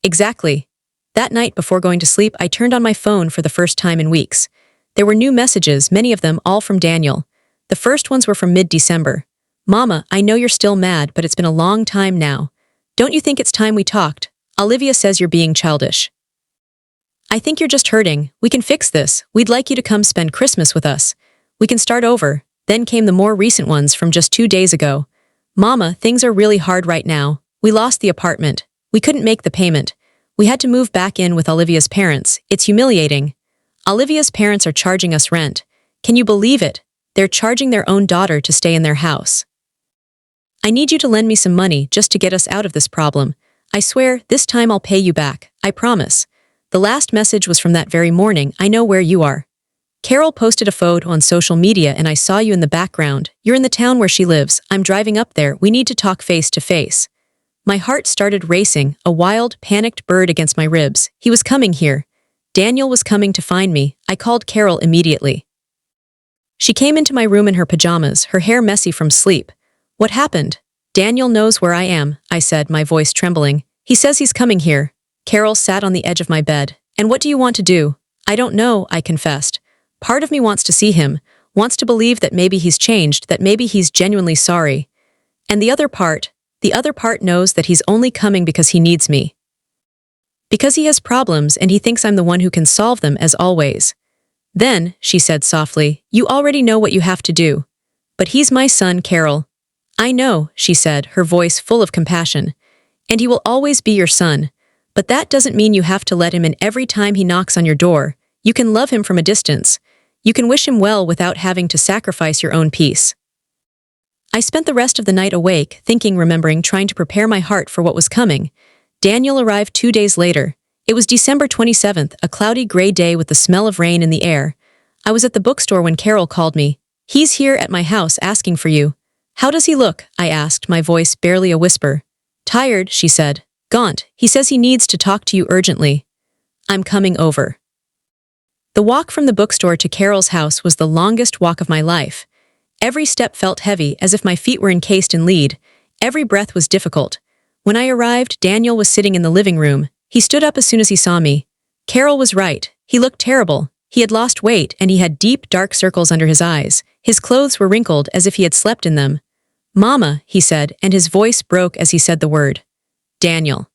Exactly. That night before going to sleep, I turned on my phone for the first time in weeks. There were new messages, many of them all from Daniel. The first ones were from mid-December. "Mama, I know you're still mad, but it's been a long time now. Don't you think it's time we talked? Olivia says you're being childish. I think you're just hurting. We can fix this. We'd like you to come spend Christmas with us. We can start over." Then came the more recent ones from just 2 days ago. "Mama, things are really hard right now. We lost the apartment. We couldn't make the payment. We had to move back in with Olivia's parents. It's humiliating. Olivia's parents are charging us rent. Can you believe it? They're charging their own daughter to stay in their house. I need you to lend me some money just to get us out of this problem. I swear, this time I'll pay you back. I promise. The last message was from that very morning. I know where you are. Carol posted a photo on social media and I saw you in the background. You're in the town where she lives. I'm driving up there. We need to talk face to face. My heart started racing, a wild, panicked bird against my ribs. He was coming here. Daniel was coming to find me. I called Carol immediately. She came into my room in her pajamas, her hair messy from sleep. What happened? Daniel knows where I am, I said, my voice trembling. He says he's coming here. Carol sat on the edge of my bed. And what do you want to do? I don't know, I confessed. Part of me wants to see him, wants to believe that maybe he's changed, that maybe he's genuinely sorry. And the other part knows that he's only coming because he needs me. Because he has problems and he thinks I'm the one who can solve them as always. Then, she said softly, you already know what you have to do. But he's my son, Carol. I know, she said, her voice full of compassion. And he will always be your son. But that doesn't mean you have to let him in every time he knocks on your door. You can love him from a distance. You can wish him well without having to sacrifice your own peace. I spent the rest of the night awake, thinking, remembering, trying to prepare my heart for what was coming. Daniel arrived 2 days later. It was December 27th, a cloudy gray day with the smell of rain in the air. I was at the bookstore when Carol called me. He's here at my house asking for you. How does he look? I asked, my voice barely a whisper. Tired, she said. Gaunt. He says he needs to talk to you urgently. I'm coming over. The walk from the bookstore to Carol's house was the longest walk of my life. Every step felt heavy, as if my feet were encased in lead. Every breath was difficult. When I arrived, Daniel was sitting in the living room. He stood up as soon as he saw me. Carol was right. He looked terrible. He had lost weight, and he had deep, dark circles under his eyes. His clothes were wrinkled as if he had slept in them. Mama, he said, and his voice broke as he said the word. Daniel.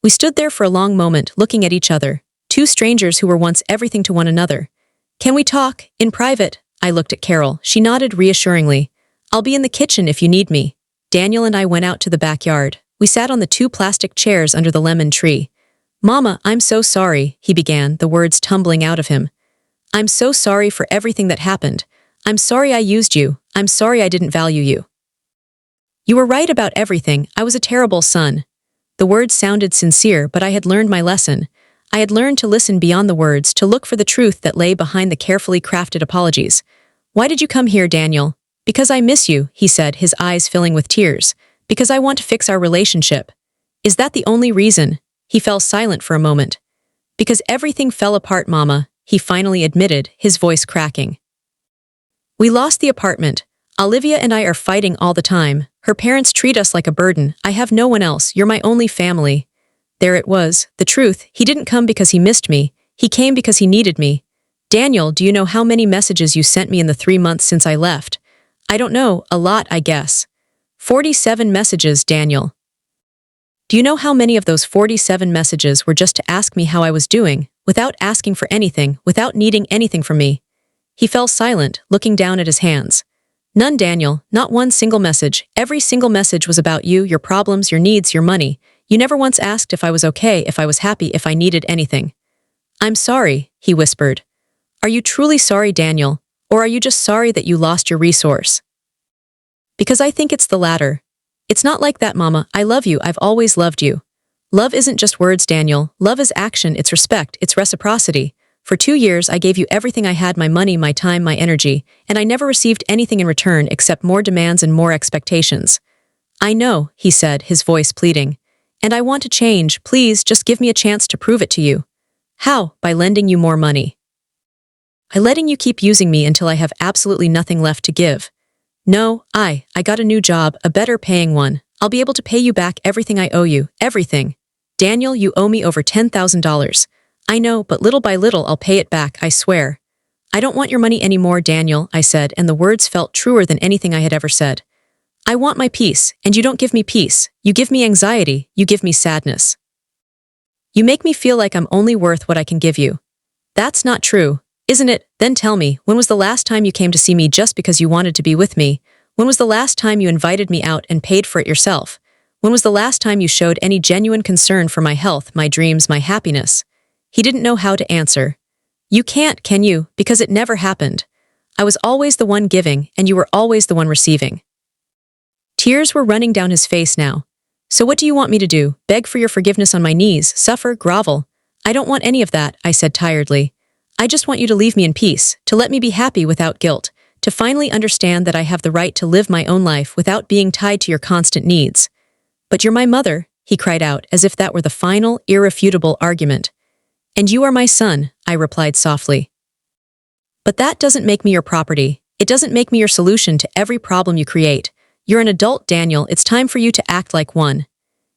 We stood there for a long moment, looking at each other. Two strangers who were once everything to one another. Can we talk? In private? I looked at Carol. She nodded reassuringly. I'll be in the kitchen if you need me. Daniel and I went out to the backyard. We sat on the 2 plastic chairs under the lemon tree. Mama, I'm so sorry, he began, the words tumbling out of him. I'm so sorry for everything that happened. I'm sorry I used you. I'm sorry I didn't value you. You were right about everything. I was a terrible son. The words sounded sincere, but I had learned my lesson. I had learned to listen beyond the words, to look for the truth that lay behind the carefully crafted apologies. Why did you come here, Daniel? Because I miss you, he said, his eyes filling with tears. Because I want to fix our relationship. Is that the only reason? He fell silent for a moment. Because everything fell apart, Mama, he finally admitted, his voice cracking. We lost the apartment. Olivia and I are fighting all the time. Her parents treat us like a burden. I have no one else. You're my only family. There it was, the truth. He didn't come because he missed me. He came because he needed me. Daniel, do you know how many messages you sent me in the 3 months since I left? I don't know, a lot, I guess. 47 messages, Daniel. Do you know how many of those 47 messages were just to ask me how I was doing, without asking for anything, without needing anything from me? He fell silent, looking down at his hands. None, Daniel, not one single message. Every single message was about you, your problems, your needs, your money. You never once asked if I was okay, if I was happy, if I needed anything. I'm sorry, he whispered. Are you truly sorry, Daniel? Or are you just sorry that you lost your resource? Because I think it's the latter. It's not like that, Mama. I love you. I've always loved you. Love isn't just words, Daniel. Love is action, it's respect, it's reciprocity. For 2 years, I gave you everything I had, my money, my time, my energy, and I never received anything in return except more demands and more expectations. I know, he said, his voice pleading. And I want to change. Please, just give me a chance to prove it to you. How? By lending you more money. By letting you keep using me until I have absolutely nothing left to give. No, I got a new job, a better paying one. I'll be able to pay you back everything I owe you, everything. Daniel, you owe me over $10,000. I know, but little by little I'll pay it back, I swear. I don't want your money anymore, Daniel, I said, and the words felt truer than anything I had ever said. I want my peace, and you don't give me peace. You give me anxiety, you give me sadness. You make me feel like I'm only worth what I can give you. That's not true, isn't it? Then tell me, when was the last time you came to see me just because you wanted to be with me? When was the last time you invited me out and paid for it yourself? When was the last time you showed any genuine concern for my health, my dreams, my happiness? He didn't know how to answer. You can't, can you? Because it never happened. I was always the one giving, and you were always the one receiving. Tears were running down his face now. So what do you want me to do? Beg for your forgiveness on my knees, suffer, grovel? I don't want any of that, I said tiredly. I just want you to leave me in peace, to let me be happy without guilt, to finally understand that I have the right to live my own life without being tied to your constant needs. But you're my mother, he cried out, as if that were the final, irrefutable argument. And you are my son, I replied softly. But that doesn't make me your property. It doesn't make me your solution to every problem you create. You're an adult, Daniel. It's time for you to act like one.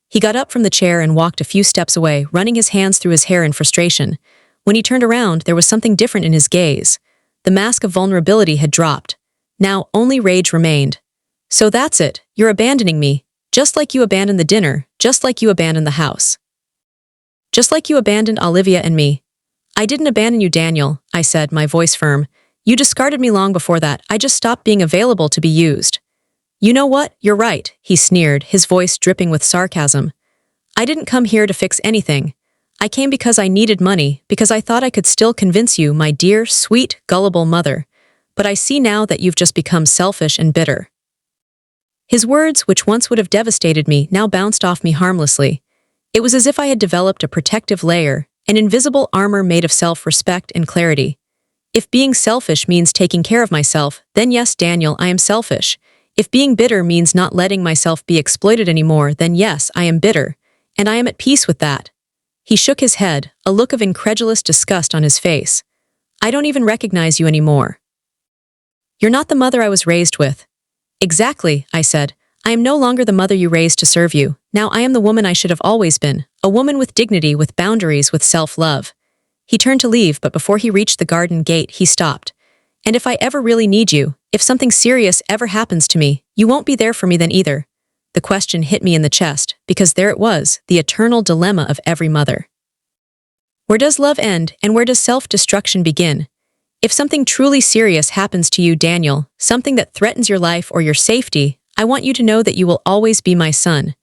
He got up from the chair and walked a few steps away, running his hands through his hair in frustration. When he turned around, there was something different in his gaze. The mask of vulnerability had dropped. Now, only rage remained. So that's it. You're abandoning me. Just like you abandoned the dinner. Just like you abandoned the house. Just like you abandoned Olivia and me. I didn't abandon you, Daniel, I said, my voice firm. You discarded me long before that. I just stopped being available to be used. You know what? You're right, he sneered, his voice dripping with sarcasm. I didn't come here to fix anything. I came because I needed money, because I thought I could still convince you, my dear, sweet, gullible mother. But I see now that you've just become selfish and bitter. His words, which once would have devastated me, now bounced off me harmlessly. It was as if I had developed a protective layer, an invisible armor made of self-respect and clarity. If being selfish means taking care of myself, then yes, Daniel, I am selfish. If being bitter means not letting myself be exploited anymore, then yes, I am bitter, and I am at peace with that. He shook his head, a look of incredulous disgust on his face. I don't even recognize you anymore. You're not the mother I was raised with. Exactly, I said. I am no longer the mother you raised to serve you. Now I am the woman I should have always been, a woman with dignity, with boundaries, with self-love. He turned to leave, but before he reached the garden gate, he stopped. And if I ever really need you, if something serious ever happens to me, you won't be there for me then either. The question hit me in the chest, because there it was, the eternal dilemma of every mother. Where does love end, and where does self-destruction begin? If something truly serious happens to you, Daniel, something that threatens your life or your safety, I want you to know that you will always be my son.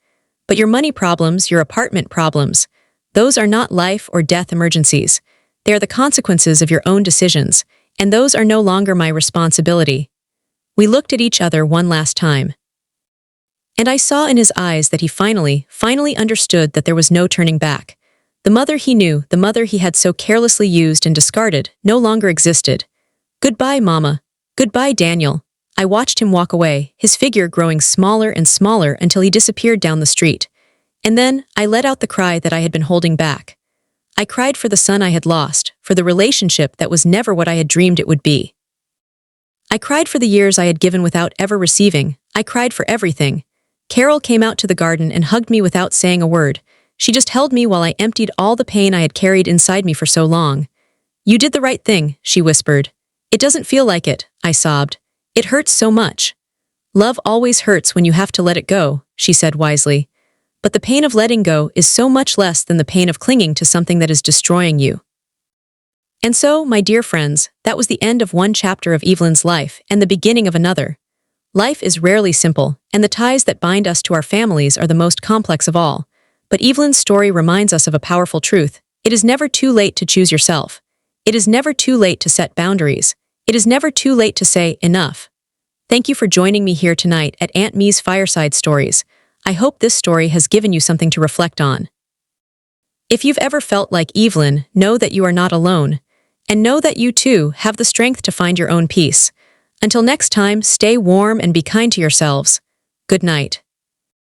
But your money problems, your apartment problems, those are not life or death emergencies. They are the consequences of your own decisions, and those are no longer my responsibility. We looked at each other one last time. And I saw in his eyes that he finally understood that there was no turning back. The mother he knew, the mother he had so carelessly used and discarded, no longer existed. Goodbye, Mama. Goodbye, Daniel. I watched him walk away, his figure growing smaller and smaller until he disappeared down the street. And then I let out the cry that I had been holding back. I cried for the son I had lost, for the relationship that was never what I had dreamed it would be. I cried for the years I had given without ever receiving. I cried for everything. Carol came out to the garden and hugged me without saying a word. She just held me while I emptied all the pain I had carried inside me for so long. You did the right thing, she whispered. It doesn't feel like it, I sobbed. It hurts so much. Love always hurts when you have to let it go, she said wisely. But the pain of letting go is so much less than the pain of clinging to something that is destroying you. And so, my dear friends, that was the end of one chapter of Evelyn's life and the beginning of another. Life is rarely simple, and the ties that bind us to our families are the most complex of all. But Evelyn's story reminds us of a powerful truth. It is never too late to choose yourself. It is never too late to set boundaries. It is never too late to say enough. Thank you for joining me here tonight at Aunt Me's Fireside Stories. I hope this story has given you something to reflect on. If you've ever felt like Evelyn, know that you are not alone, and know that you too have the strength to find your own peace. Until next time, stay warm and be kind to yourselves. Good night.